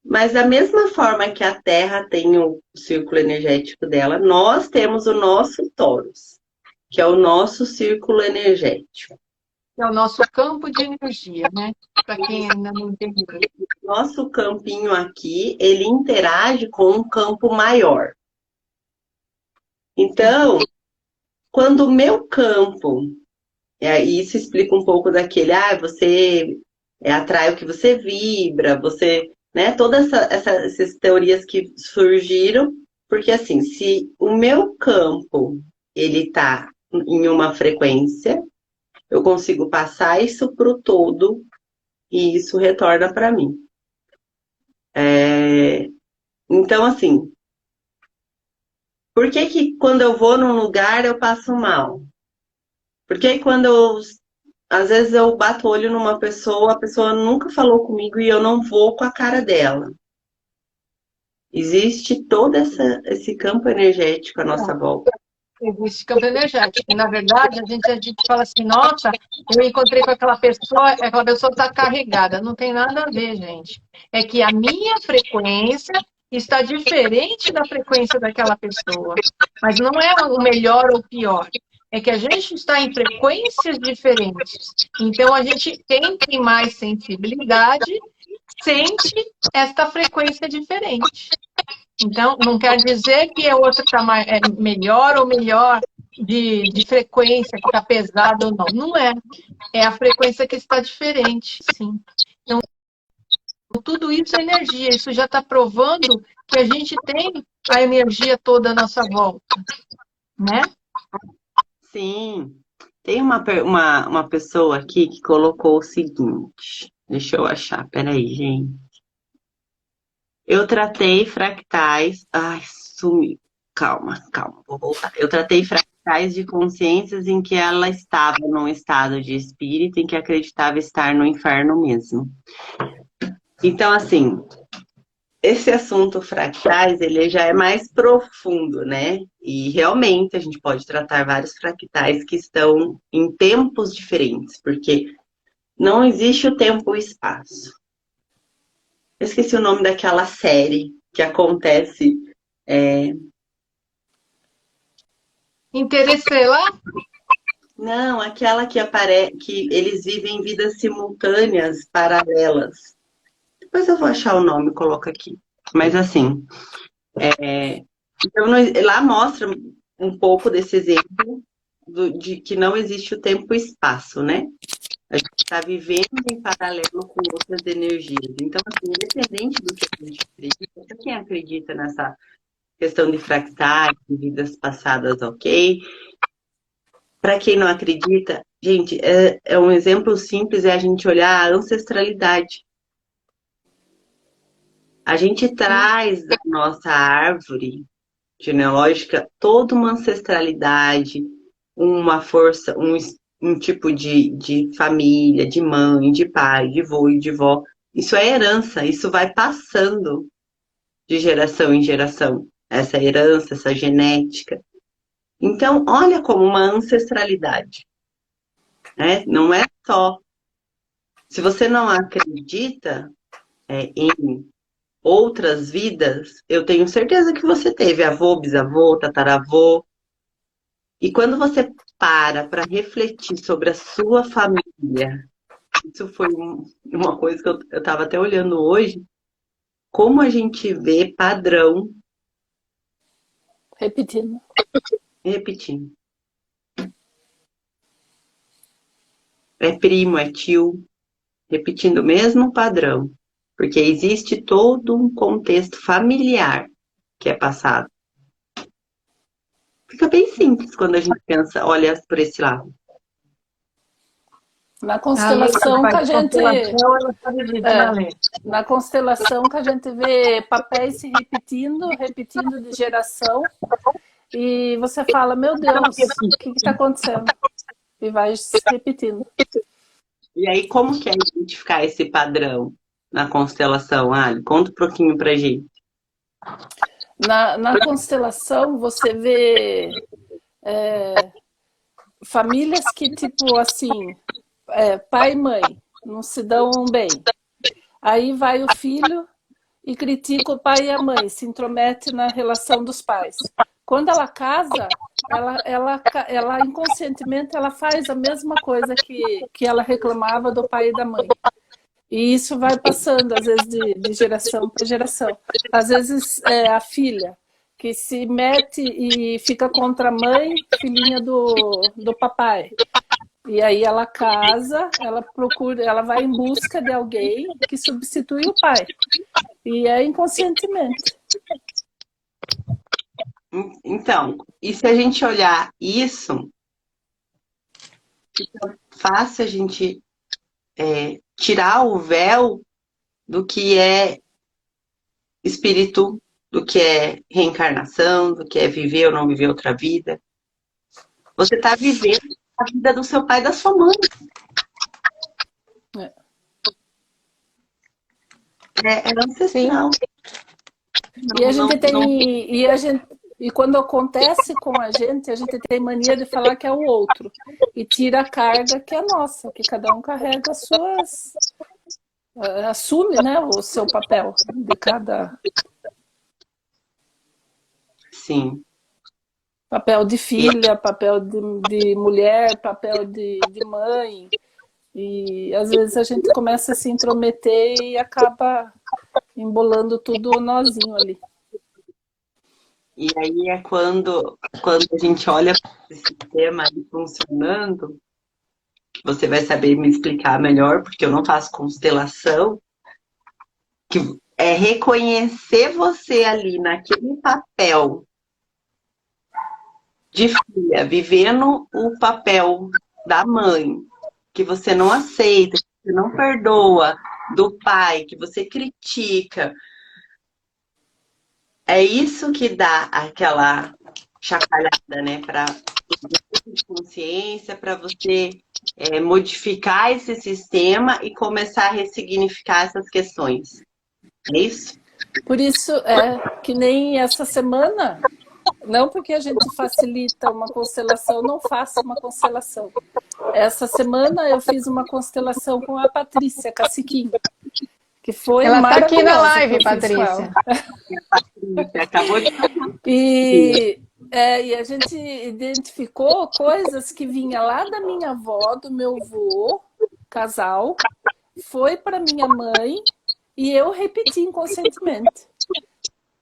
A: Mas da mesma forma que a Terra tem o círculo energético dela, nós temos o nosso Taurus, que é o nosso círculo energético.
C: É o nosso campo de energia, né? Para quem ainda não entendeu.
A: Nosso campinho aqui, ele interage com um campo maior. Então, quando o meu campo, isso explica um pouco daquele, você atrai o que você vibra, você, né? Todas essas teorias que surgiram, porque assim, se o meu campo, ele tá em uma frequência, eu consigo passar isso para o todo e isso retorna para mim. Então, assim, por que que quando eu vou num lugar eu passo mal? Por que quando às vezes eu bato o olho numa pessoa, a pessoa nunca falou comigo e eu não vou com a cara dela? Existe todo esse campo energético à nossa volta.
C: Existe campo energético. Na verdade, a gente fala assim, nossa, eu encontrei com aquela pessoa está carregada. Não tem nada a ver, gente. É que a minha frequência está diferente da frequência daquela pessoa. Mas não é o melhor ou pior. É que a gente está em frequências diferentes. Então, a gente, quem tem mais sensibilidade, sente esta frequência diferente. Então, não quer dizer que o outro está melhor ou melhor de frequência, que está pesado ou não. Não é. É a frequência que está diferente, sim. Então, tudo isso é energia. Isso já está provando que a gente tem a energia toda à nossa volta, né?
A: Sim. Tem uma pessoa aqui que colocou o seguinte. Deixa eu achar, peraí, gente. Eu tratei fractais. Ai, sumiu. Calma, vou voltar. Eu tratei fractais de consciências em que ela estava num estado de espírito em que acreditava estar no inferno mesmo. Então, assim, esse assunto fractais, ele já é mais profundo, né? E realmente a gente pode tratar vários fractais que estão em tempos diferentes, porque não existe o tempo e o espaço. Eu esqueci o nome daquela série que acontece.
C: Interestelar?
A: Não, aquela que aparece, que eles vivem vidas simultâneas, paralelas. Depois eu vou achar o nome e coloco aqui. Mas assim, então, lá mostra um pouco desse exemplo de que não existe o tempo e espaço, né? A gente está vivendo em paralelo com outras energias. Então, assim, independente do que a gente acredita, para quem acredita nessa questão de fractais, de vidas passadas, ok? Para quem não acredita, gente, é um exemplo simples, é a gente olhar a ancestralidade. A gente traz da nossa árvore genealógica toda uma ancestralidade, uma força, um tipo de família, de mãe, de pai, de vô e de vó. Isso é herança, isso vai passando de geração em geração. Essa herança, essa genética. Então, olha como uma ancestralidade. Né? Não é só. Se você não acredita em outras vidas, eu tenho certeza que você teve avô, bisavô, tataravô. E quando você para refletir sobre a sua família, isso foi uma coisa que eu estava até olhando hoje, como a gente vê padrão repetindo. É primo, é tio, repetindo o mesmo padrão. Porque existe todo um contexto familiar que é passado. Fica bem simples quando a gente pensa, olha por esse lado.
B: Na constelação que a gente
C: é,
B: na constelação que a gente vê papéis se repetindo de geração, e você fala, meu Deus, o que está acontecendo? E vai se repetindo.
A: E aí, como que é identificar esse padrão na constelação, Ali? Conta um pouquinho pra gente.
B: Na constelação, você vê famílias que, tipo assim, pai e mãe não se dão bem. Aí vai o filho e critica o pai e a mãe, se intromete na relação dos pais. Quando ela casa, ela inconscientemente ela faz a mesma coisa que ela reclamava do pai e da mãe. E isso vai passando, às vezes, de geração para geração. Às vezes, a filha, que se mete e fica contra a mãe, filhinha do papai. E aí ela casa, ela vai em busca de alguém que substitui o pai. E é inconscientemente.
A: Então, e se a gente olhar isso, fica fácil a gente tirar o véu do que é espírito, do que é reencarnação, do que é viver ou não viver outra vida. Você está vivendo a vida do seu pai e da sua mãe. É ancestral.
B: E quando acontece com a gente tem mania de falar que é o outro. E tira a carga que é nossa, que cada um carrega as suas... assume, né, o seu papel de cada...
A: Sim.
B: Papel de filha, papel de mulher, papel de mãe. E às vezes a gente começa a se intrometer e acaba embolando tudo o nozinho ali.
A: E aí é quando a gente olha para esse sistema aí funcionando, você vai saber me explicar melhor, porque eu não faço constelação, que é reconhecer você ali naquele papel de filha, vivendo o papel da mãe, que você não aceita, que você não perdoa, do pai, que você critica. É isso que dá aquela chacoalhada, né? Para de consciência, para você modificar esse sistema e começar a ressignificar essas questões. É isso?
B: Por isso, que nem essa semana, não porque a gente facilita uma constelação, não faça uma constelação. Essa semana eu fiz uma constelação com a Patrícia Caciquinho, que foi
C: ela tá aqui na live,
B: que
C: Patrícia.
A: Patrícia acabou de
B: e a gente identificou coisas que vinha lá da minha avó, do meu avô, casal, foi para minha mãe e eu repeti inconscientemente.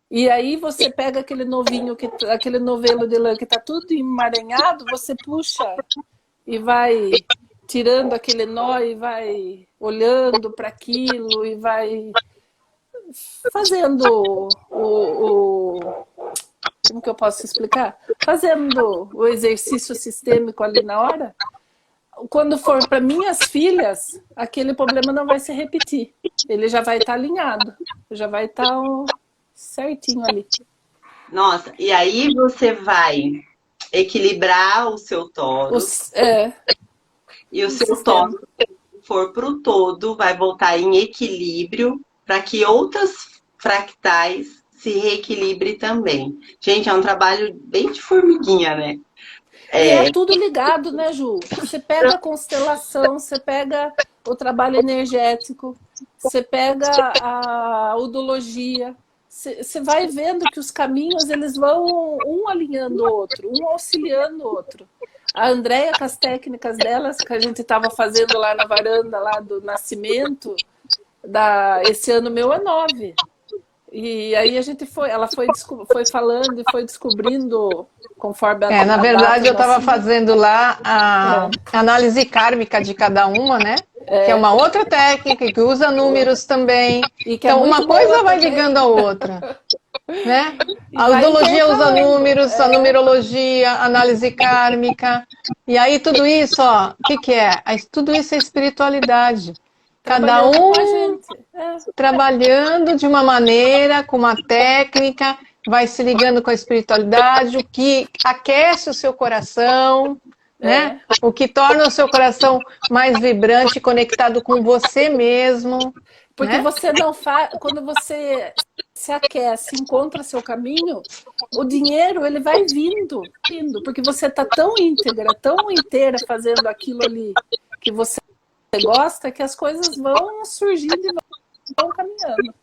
B: E aí você pega aquele novinho, aquele novelo de lã que tá tudo emaranhado, você puxa e vai tirando aquele nó e vai olhando para aquilo e vai fazendo como que eu posso explicar? Fazendo o exercício sistêmico ali na hora. Quando for para minhas filhas, aquele problema não vai se repetir. Ele já vai estar alinhado, já vai estar certinho ali.
A: Nossa, e aí você vai equilibrar o seu tórax. E o seu tórax, se for para o todo, vai voltar em equilíbrio para que outras fractais se reequilibrem também. Gente, é um trabalho bem de formiguinha, né?
B: E é tudo ligado, né, Ju? Você pega a constelação, você pega o trabalho energético, você pega a udologia. Você vai vendo que os caminhos eles vão um alinhando o outro, um auxiliando o outro. A Andréia, com as técnicas delas, que a gente estava fazendo lá na varanda lá do nascimento, esse ano meu é 9. E aí a gente ela foi falando e foi descobrindo conforme a
C: na verdade eu estava fazendo lá a análise kármica de cada uma, né? Que é uma outra técnica que usa números também. Então uma coisa vai ligando a outra, né? A udologia usa números, a numerologia, a análise kármica. E aí tudo isso, ó, o que é? Tudo isso é espiritualidade. Cada um trabalhando de uma maneira, com uma técnica, vai se ligando com a espiritualidade, o que aquece o seu coração, né? O que torna o seu coração mais vibrante, conectado com você mesmo.
B: Porque
C: né?
B: você não faz. Quando você se aquece, encontra seu caminho, o dinheiro ele vai vindo, porque você está tão íntegra, tão inteira fazendo aquilo ali que você gosta, que as coisas vão surgindo e vão caminhando.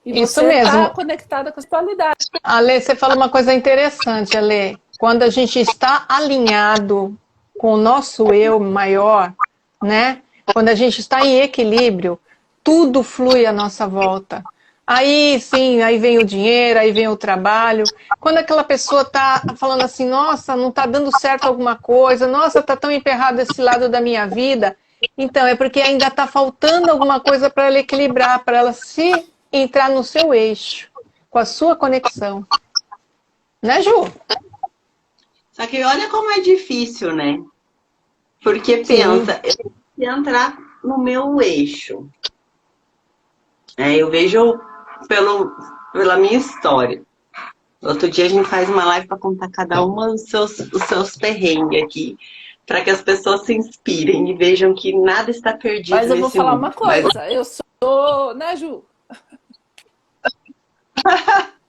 B: E
C: Isso
B: você está
C: mesmo.
B: conectada com a espiritualidade.
C: Ale, você fala uma coisa interessante, Ale. Quando a gente está alinhado com o nosso eu maior, né? Quando a gente está em equilíbrio, tudo flui à nossa volta. Aí sim, aí vem o dinheiro, aí vem o trabalho. Quando aquela pessoa está falando assim, nossa, não está dando certo alguma coisa, nossa, está tão emperrado esse lado da minha vida, então é porque ainda está faltando alguma coisa para ela equilibrar, para ela se entrar no seu eixo, com a sua conexão. Né, Ju?
A: Só que olha como é difícil, né? Porque
C: Sim.
A: pensa, eu tenho que entrar no meu eixo. Eu vejo pela minha história. Outro dia a gente faz uma live para contar cada uma os seus perrengues aqui, para que as pessoas se inspirem e vejam que nada está perdido
B: Mas eu vou
A: nesse
B: falar
A: mundo.
B: uma coisa. Eu sou, né, Ju?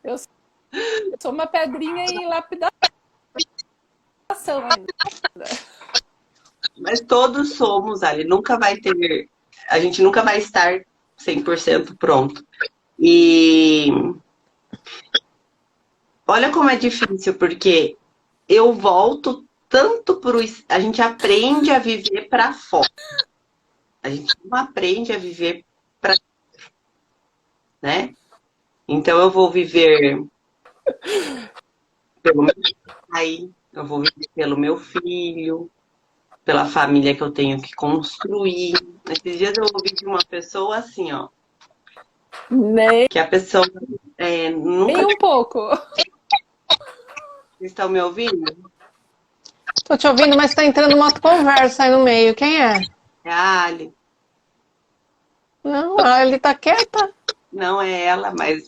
B: Eu sou uma pedrinha em lapidação ainda.
A: Mas todos somos, Ali, nunca vai ter, a gente nunca vai estar 100% pronto. E olha como é difícil, porque eu volto tanto a gente aprende a viver para fora. A gente não aprende a viver para, né? Então eu vou viver pelo meu pai, eu vou viver pelo meu filho, pela família que eu tenho que construir. Esses dias eu ouvi de uma pessoa assim, ó,
B: Nem
A: que a pessoa nunca.
B: um pouco.
A: Vocês estão me ouvindo?
C: Tô te ouvindo, mas tá entrando uma conversa aí no meio. Quem é?
A: É a Ali.
C: Não, ele tá quieta.
A: Não é ela, mas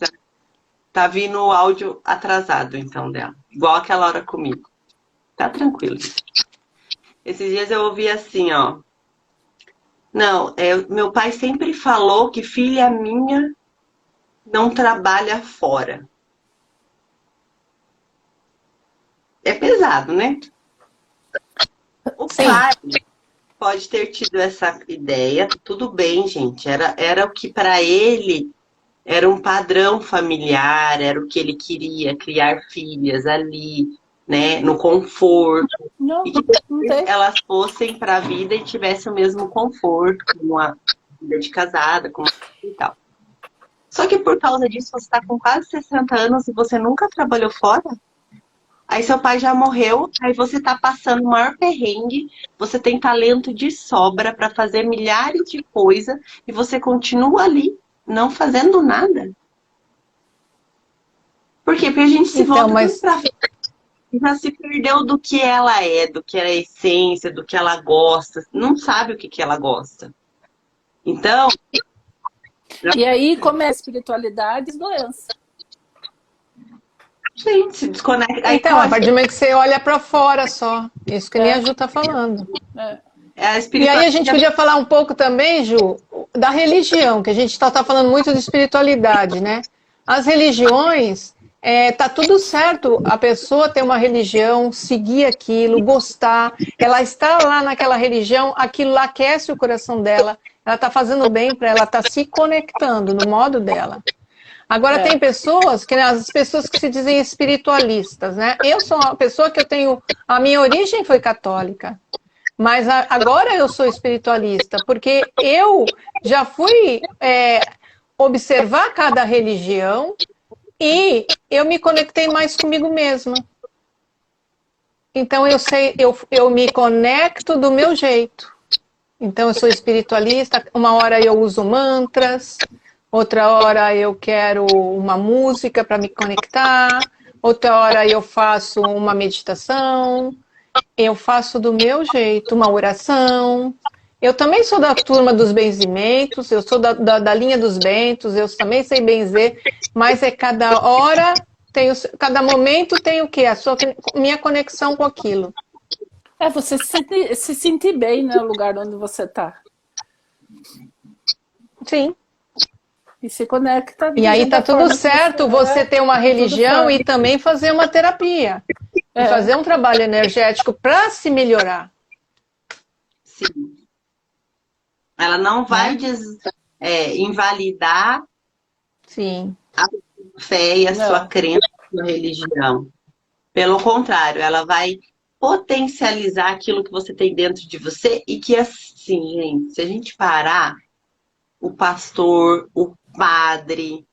A: tá vindo o áudio atrasado, então, dela. Igual aquela hora comigo. Tá tranquilo. Esses dias eu ouvi assim, ó. Não, meu pai sempre falou que filha minha não trabalha fora. É pesado, né? O
C: Sim.
A: pai pode ter tido essa ideia, tudo bem, gente. Era o que para ele era um padrão familiar, era o que ele queria, criar filhas ali, né, no conforto.
B: Não,
A: E que
B: não
A: depois
B: tem.
A: elas fossem para a vida e tivessem o mesmo conforto, como uma vida de casada, como e tal. Só que por causa disso, você está com quase 60 anos e você nunca trabalhou fora? Aí seu pai já morreu, aí você tá passando o maior perrengue, você tem talento de sobra para fazer milhares de coisas e você continua ali, não fazendo nada. Por quê? Porque a gente se
C: Então,
A: volta
C: mas
A: pra já se perdeu do que ela é, do que é a essência, do que ela gosta, não sabe o que ela gosta. Então,
B: E aí começa a espiritualidade e doença.
A: gente, se desconecta. Aí
C: então, a partir do momento que você olha para fora só. Isso que nem a Ju tá falando.
B: É.
A: é a
C: E aí a
A: espiritualidade.
C: gente podia falar um pouco também, Ju, da religião, que a gente tá falando muito de espiritualidade, né? As religiões, tá tudo certo a pessoa ter uma religião, seguir aquilo, gostar, ela está lá naquela religião, aquilo lá aquece o coração dela, ela está fazendo bem para ela, está se conectando no modo dela. Agora tem pessoas, que as pessoas que se dizem espiritualistas, né? Eu sou uma pessoa que a minha origem foi católica. Mas agora eu sou espiritualista, porque eu já fui observar cada religião e eu me conectei mais comigo mesma. Então eu me conecto do meu jeito. Então eu sou espiritualista, uma hora eu uso mantras, outra hora eu quero uma música para me conectar, outra hora eu faço uma meditação. Eu faço do meu jeito, uma oração. Eu também sou da turma dos benzimentos, eu sou da linha dos bentos, eu também sei benzer, mas cada hora, cada momento tem o quê? Minha conexão com aquilo.
B: Você se sentir bem no lugar onde você está.
C: Sim.
B: E se conecta.
C: E aí tá tudo certo você ter uma religião e também fazer uma terapia. E fazer um trabalho energético para se melhorar.
A: Sim. Ela não vai invalidar
D: Sim.
A: A fé e a sua
B: Não.
A: crença na sua religião. Pelo contrário, ela vai potencializar aquilo que você tem dentro de você e que assim, gente, se a gente parar, o pastor, o padre,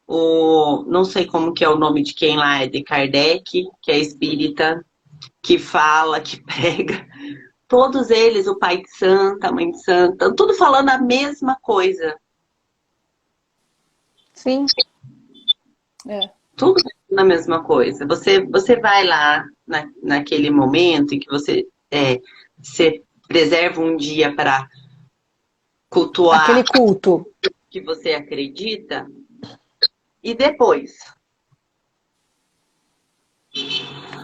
A: o não sei como que é o nome de quem lá é de Kardec, que é espírita, que fala, que prega, todos eles, o pai de santa, a mãe de santa, tudo falando a mesma coisa.
D: Sim.
B: É.
A: Tudo na mesma coisa. Você vai lá naquele momento em que você preserva um dia para cultuar
D: Aquele culto.
A: o que você acredita, e depois.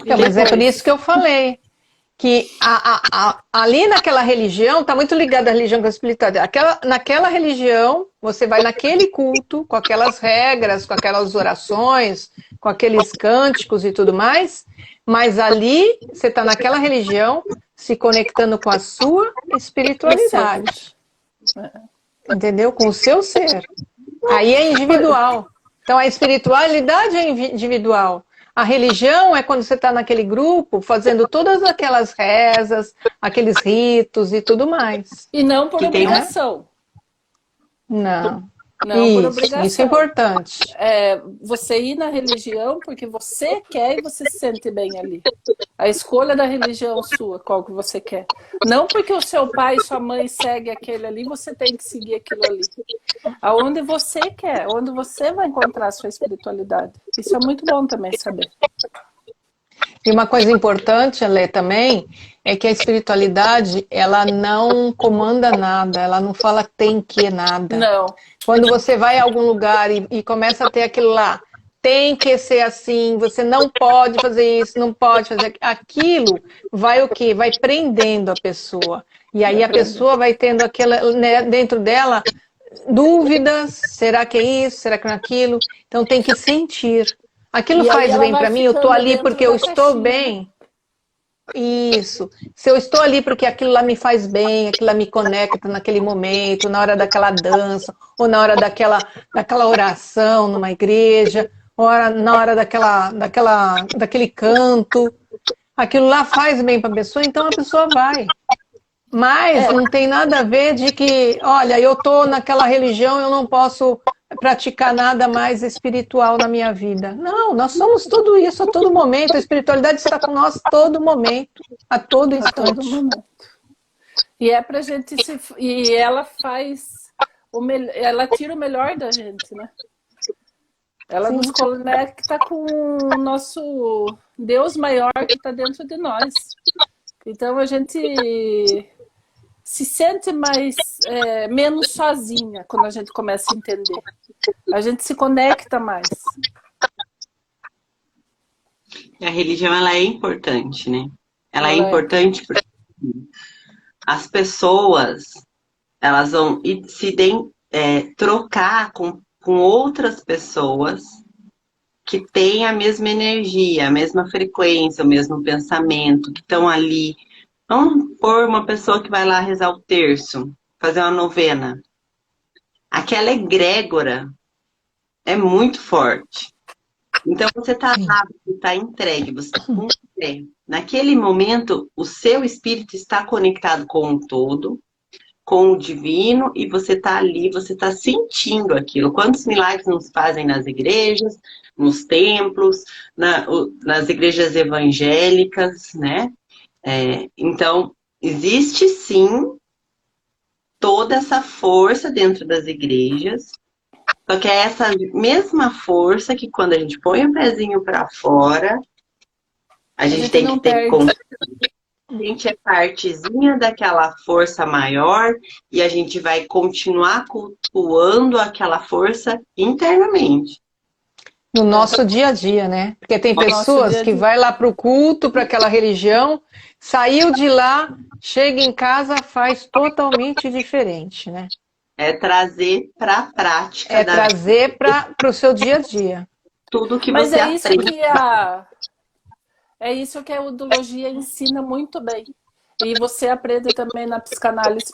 D: Então, mas é por isso que eu falei que ali naquela religião, está muito ligada à religião com a espiritualidade. Naquela religião, você vai naquele culto, com aquelas regras, com aquelas orações, com aqueles cânticos e tudo mais, mas ali você está naquela religião se conectando com a sua espiritualidade. Entendeu? Com o seu ser. Aí é individual. Então a espiritualidade é individual. A religião é quando você está naquele grupo fazendo todas aquelas rezas, aqueles ritos e tudo mais.
B: E não por
A: Que tem
B: obrigação.
D: Não.
B: Não por
D: Isso é
B: obrigação.
D: importante.
B: É você ir na religião porque você quer e você se sente bem ali. A escolha da religião sua, qual que você quer. Não porque o seu pai e sua mãe seguem aquele ali, você tem que seguir aquilo ali. Aonde você quer, onde você vai encontrar a sua espiritualidade. Isso é muito bom também saber.
D: E uma coisa importante, Alê, também, é que a espiritualidade, ela não comanda nada, ela não fala tem que nada.
B: Não.
D: Quando você vai a algum lugar e começa a ter aquilo lá, tem que ser assim, você não pode fazer isso, não pode fazer aquilo, vai o quê? Vai prendendo a pessoa. E aí a pessoa vai tendo aquela, né, dentro dela, dúvidas, será que é isso, será que é aquilo? Então tem que sentir. Aquilo
B: E aí
D: faz
B: ela
D: bem
B: vai
D: para mim, eu estou
B: ficando
D: ali
B: dentro
D: porque eu
B: da
D: estou
B: caixinha.
D: bem. Isso. Se eu estou ali porque aquilo lá me faz bem, aquilo lá me conecta naquele momento, na hora daquela dança, ou na hora daquela oração numa igreja, ou na hora daquele canto, aquilo lá faz bem para a pessoa, então a pessoa vai. Mas não tem nada a ver de que, olha, eu estou naquela religião, eu não posso praticar nada mais espiritual na minha vida. Não, nós somos tudo isso a todo momento. A espiritualidade está com nós a todo momento, a todo
B: A todo
D: instante.
B: momento. E é pra gente se. E ela faz. Ela tira o melhor da gente, né? Ela
D: Sim.
B: nos conecta com o nosso Deus maior que está dentro de nós. Então a gente se sente menos sozinha quando a gente começa a entender. A gente se conecta mais.
A: A religião, ela é importante, né? Ela é
B: Ela é.
A: importante porque as pessoas, elas vão trocar com outras pessoas que têm a mesma energia, a mesma frequência, o mesmo pensamento, que estão ali. Vamos pôr uma pessoa que vai lá rezar o terço, fazer uma novena. Aquela egrégora é muito forte. Então você está lá, você está entregue, você está com fé. Naquele momento, o seu espírito está conectado com o todo, com o divino, e você está ali, você está sentindo aquilo. Quantos milagres nos fazem nas igrejas, nos templos, nas igrejas evangélicas, né? Então, existe sim toda essa força dentro das igrejas, só que é essa mesma força que quando a gente põe o pezinho para fora, a gente tem que ter consciência. A gente é partezinha daquela força maior e a gente vai continuar cultuando aquela força internamente.
D: No nosso dia a dia, né? Porque tem pessoas que vai lá para o culto, para aquela religião, saiu de lá, chega em casa, faz totalmente diferente, né?
A: É trazer para a prática.
D: É trazer para o seu dia a dia.
A: Tudo que
B: Mas
A: você
B: é isso
A: aprende.
B: É isso que a udologia ensina muito bem. E você aprende também na psicanálise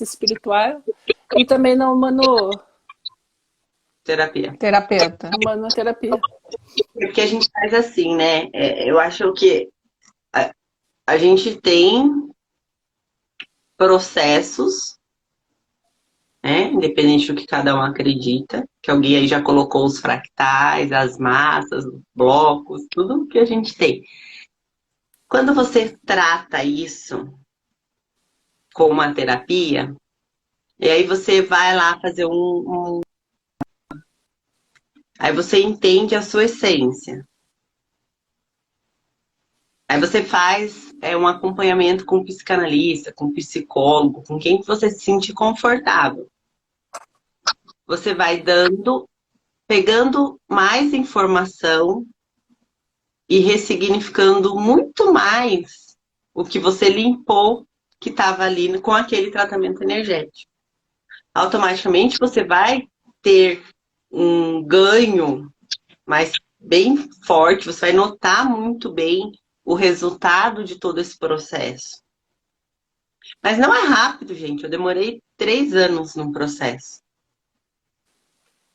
B: espiritual e também na
A: Terapia.
D: Terapeuta.
B: Humanoterapia.
A: Porque a gente faz assim, né? Eu acho que a gente tem processos, né? Independente do que cada um acredita, que alguém aí já colocou os fractais, as massas, os blocos, tudo que a gente tem. Quando você trata isso com uma terapia, e aí você vai lá fazer aí você entende a sua essência. Aí você faz um acompanhamento com um psicanalista, com um psicólogo, com quem que você se sentir confortável. Você vai pegando mais informação e ressignificando muito mais o que você limpou que estava ali com aquele tratamento energético. Automaticamente você vai ter um ganho mais bem forte, você vai notar muito bem o resultado de todo esse processo. Mas não é rápido, gente. Eu demorei 3 anos num processo.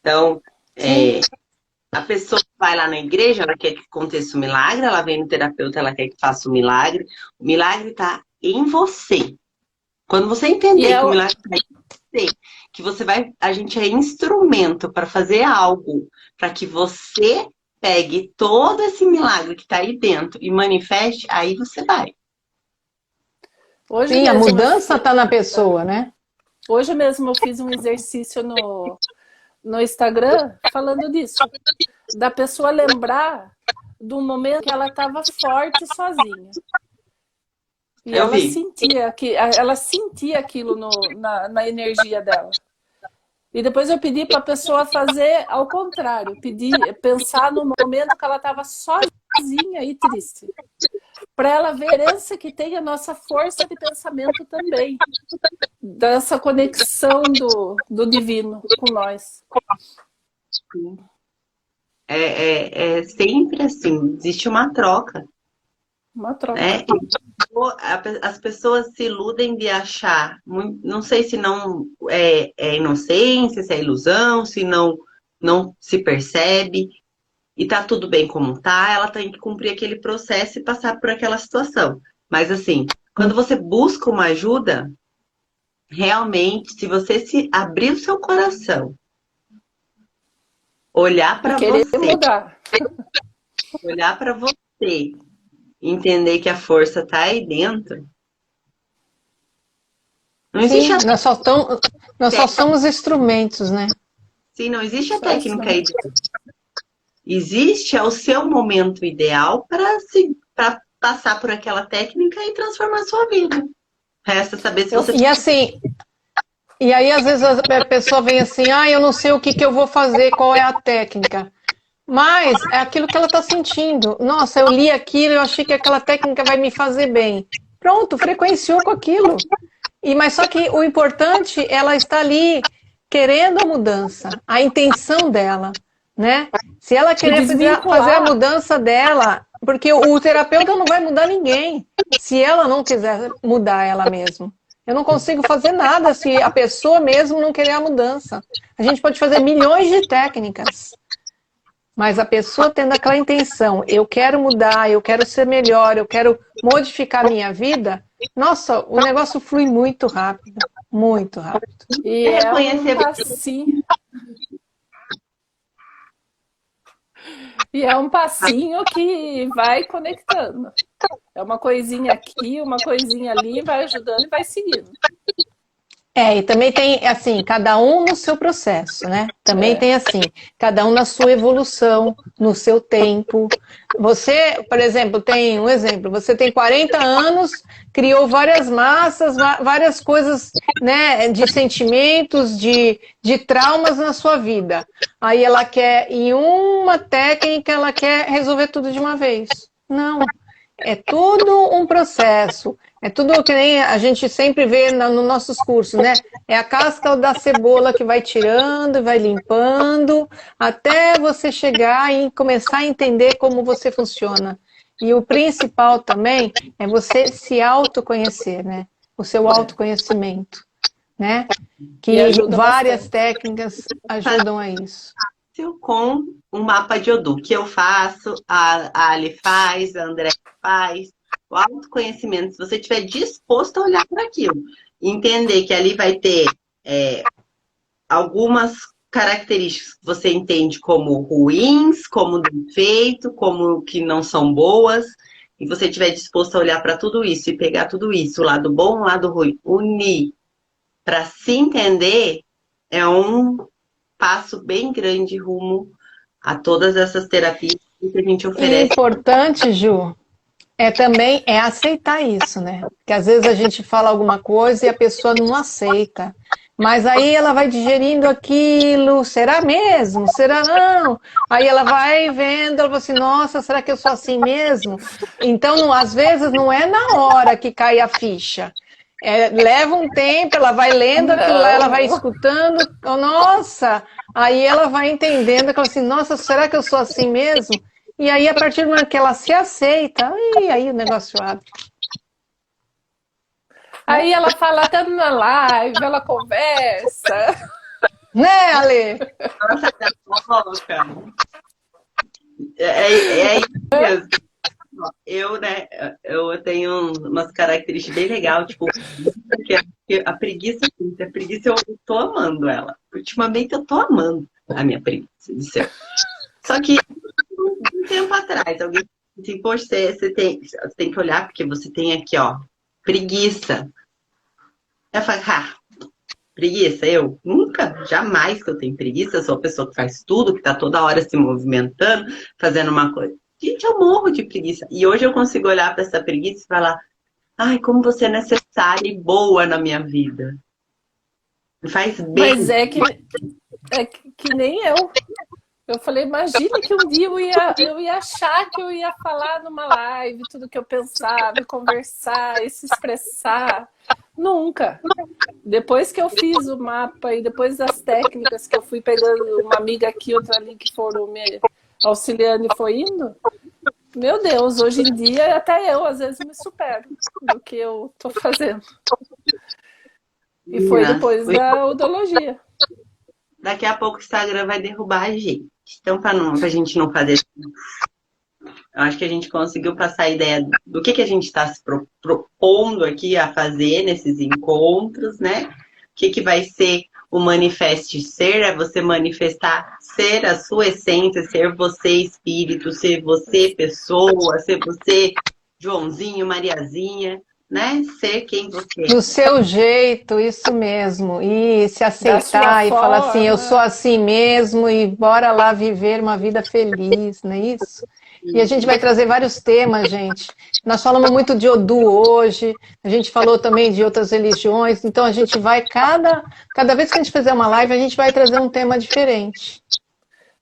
A: Então, a pessoa vai lá na igreja, ela quer que aconteça o milagre, ela vem no terapeuta, ela quer que faça o milagre. O milagre está em você. Quando você entender que o milagre está em você, que a gente é instrumento para fazer algo, para que você pegue todo esse milagre que está aí dentro e manifeste, aí você vai.
D: Sim, a mudança está na pessoa, né?
B: Hoje mesmo eu fiz um exercício no Instagram falando disso. Da pessoa lembrar do momento que ela estava forte sozinha. E ela sentia aquilo na energia dela. E depois eu pedi para a pessoa fazer ao contrário, pensar no momento que ela estava sozinha e triste. Para ela ver a herança que tem a nossa força de pensamento também. Dessa conexão do divino com nós.
A: É sempre assim, existe uma troca.
B: Uma troca.
A: Né? As pessoas se iludem de achar, não sei se não é inocência, se é ilusão, se não se percebe, e tá tudo bem como tá, ela tem que cumprir aquele processo e passar por aquela situação. Mas assim, quando você busca uma ajuda, realmente, se você se abrir o seu coração, olhar para você,
B: mudar.
A: olhar para você, entender que a força está aí dentro. Não existe
D: nós só somos instrumentos, né?
A: Sim, não existe a técnica aí dentro. Existe o seu momento ideal para passar por aquela técnica e transformar a sua vida. Resta saber se você...
D: E aí às vezes a pessoa vem assim, eu não sei o que eu vou fazer, qual é a técnica. Mas é aquilo que ela está sentindo. Nossa, eu li aquilo, eu achei que aquela técnica vai me fazer bem. Pronto, frequenciou com aquilo. Mas só que o importante, ela está ali querendo a mudança, a intenção dela, né? Se ela querer fazer a mudança dela, porque o terapeuta não vai mudar ninguém, se ela não quiser mudar ela mesma. Eu não consigo fazer nada se a pessoa mesmo não querer a mudança. A gente pode fazer milhões de técnicas. Mas a pessoa tendo aquela intenção, eu quero mudar, eu quero ser melhor, eu quero modificar a minha vida, nossa, o negócio flui muito rápido, muito rápido.
B: E é um passinho. E é um passinho que vai conectando. É uma coisinha aqui, uma coisinha ali, vai ajudando e vai seguindo.
D: E também tem, assim, cada um no seu processo, né? Também tem, assim, cada um na sua evolução, no seu tempo. Você, por exemplo, você tem 40 anos, criou várias massas, várias coisas, né, de sentimentos, de traumas na sua vida. Aí ela quer, em uma técnica, ela quer resolver tudo de uma vez. Não, é tudo um processo. É tudo que nem a gente sempre vê nos nossos cursos, né? É a casca da cebola que vai tirando, vai limpando, até você chegar e começar a entender como você funciona. E o principal também é você se autoconhecer, né? O seu autoconhecimento, né? que várias técnicas ajudam a isso.
A: Com um mapa de Odô, que eu faço, a Ali faz, a André faz, o autoconhecimento, se você estiver disposto a olhar para aquilo, entender que ali vai ter algumas características que você entende como ruins, como defeito, como que não são boas, e você estiver disposto a olhar para tudo isso e pegar tudo isso, o lado bom, o lado ruim, unir para se entender, é um passo bem grande rumo a todas essas terapias que a gente oferece.
D: E importante, Ju, também aceitar isso, né? Porque às vezes a gente fala alguma coisa e a pessoa não aceita. Mas aí ela vai digerindo aquilo, será mesmo? Será não? Aí ela vai vendo, ela fala assim, nossa, será que eu sou assim mesmo? Então, às vezes, não é na hora que cai a ficha. Leva um tempo, ela vai lendo aquilo lá, ela vai escutando, nossa, aí ela vai entendendo, ela assim, nossa, será que eu sou assim mesmo? E aí, a partir do momento que ela se aceita, aí o negócio abre.
B: Aí ela fala até na live, ela conversa.
D: Né, Ale?
A: Nossa, tá louca. É isso mesmo. Eu tenho umas características bem legais, tipo, a preguiça, eu tô amando ela. Ultimamente eu tô amando a minha preguiça de ser. Só que um tempo atrás, alguém disse assim, poxa, você tem que olhar, porque você tem aqui, ó, preguiça. Eu falei, preguiça? Eu? Nunca, jamais que eu tenho preguiça, eu sou a pessoa que faz tudo, que tá toda hora se movimentando, fazendo uma coisa. Gente, eu morro de preguiça. E hoje eu consigo olhar para essa preguiça e falar, ai, como você é necessária e boa na minha vida. Me faz bem.
B: Mas é que nem eu. Eu falei, imagina que um dia eu ia achar que eu ia falar numa live tudo que eu pensava, conversar e se expressar. Nunca. Depois que eu fiz o mapa e depois das técnicas que eu fui pegando, uma amiga aqui, outra ali, que foram me auxiliando e foi indo, meu Deus, hoje em dia até eu às vezes me supero do que eu tô fazendo. E foi depois da odologia.
A: Daqui a pouco o Instagram vai derrubar a gente. Então, pra gente não fazer isso, eu acho que a gente conseguiu passar a ideia do que a gente está se propondo aqui a fazer nesses encontros, né? O que vai ser o Manifeste Ser, é você manifestar, ser a sua essência, ser você espírito, ser você pessoa, ser você Joãozinho, Mariazinha, né? Ser quem você é.
D: Do seu jeito, isso mesmo. E se aceitar e falar assim, eu sou assim mesmo e bora lá viver uma vida feliz, não é isso? E a gente vai trazer vários temas, gente. Nós falamos muito de Odu hoje, a gente falou também de outras religiões, então a gente vai, cada vez que a gente fizer uma live, a gente vai trazer um tema diferente.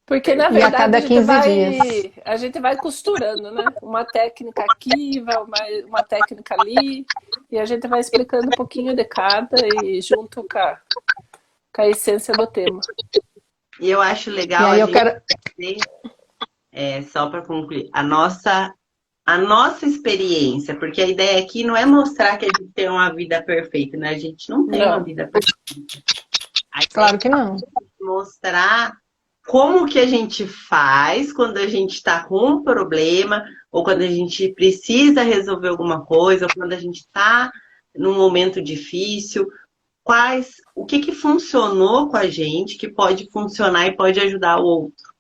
B: Porque, na verdade,
D: a cada 15 dias.
B: A gente vai costurando, né? Uma técnica aqui, uma técnica ali, e a gente vai explicando um pouquinho de cada e junto com a essência do tema.
A: E eu acho legal só para concluir, a nossa experiência, porque a ideia aqui não é mostrar que a gente tem uma vida perfeita, né? A gente não tem uma vida perfeita.
D: Claro que não.
A: Mostrar como que a gente faz quando a gente está com um problema, ou quando a gente precisa resolver alguma coisa, ou quando a gente está num momento difícil, o que funcionou com a gente, que pode funcionar e pode ajudar o outro.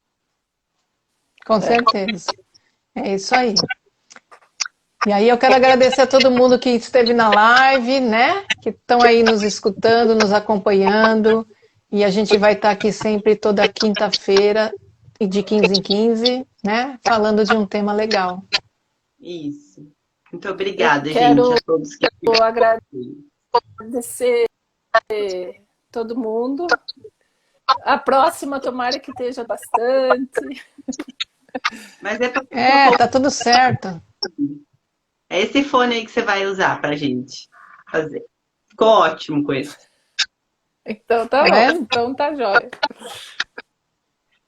D: Com certeza. É isso aí. E aí eu quero agradecer a todo mundo que esteve na live, né? Que estão aí nos escutando, nos acompanhando. E a gente vai estar aqui sempre toda quinta-feira e de 15 em 15, né? Falando de um tema legal.
A: Isso. Muito obrigada, gente, a todos que
B: agradecer todo mundo. A próxima, tomara que esteja bastante.
A: Mas
D: tá tudo certo.
A: É esse fone aí que você vai usar pra gente fazer. Ficou ótimo com isso.
B: Então tá bom, então tá jóia.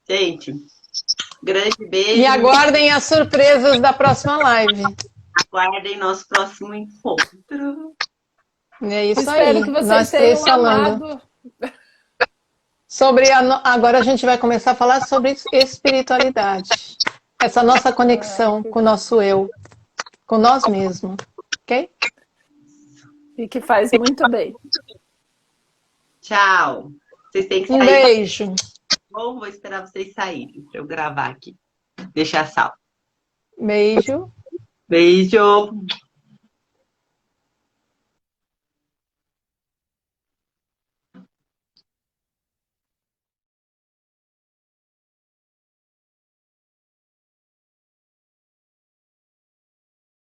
A: Gente, grande beijo.
D: E aguardem as surpresas da próxima live.
A: Aguardem nosso próximo encontro.
D: É isso
B: Espero
D: aí.
B: que vocês
D: Nós três
B: tenham
D: falando.
B: amado
D: Agora a gente vai começar a falar sobre espiritualidade. Essa nossa conexão com o nosso eu, com nós mesmos, ok?
B: E que faz muito bem.
A: Tchau. Vocês têm que sair.
D: Um beijo.
A: Ou vou esperar vocês saírem para eu gravar aqui. Deixar salvo.
D: Beijo.
A: Beijo.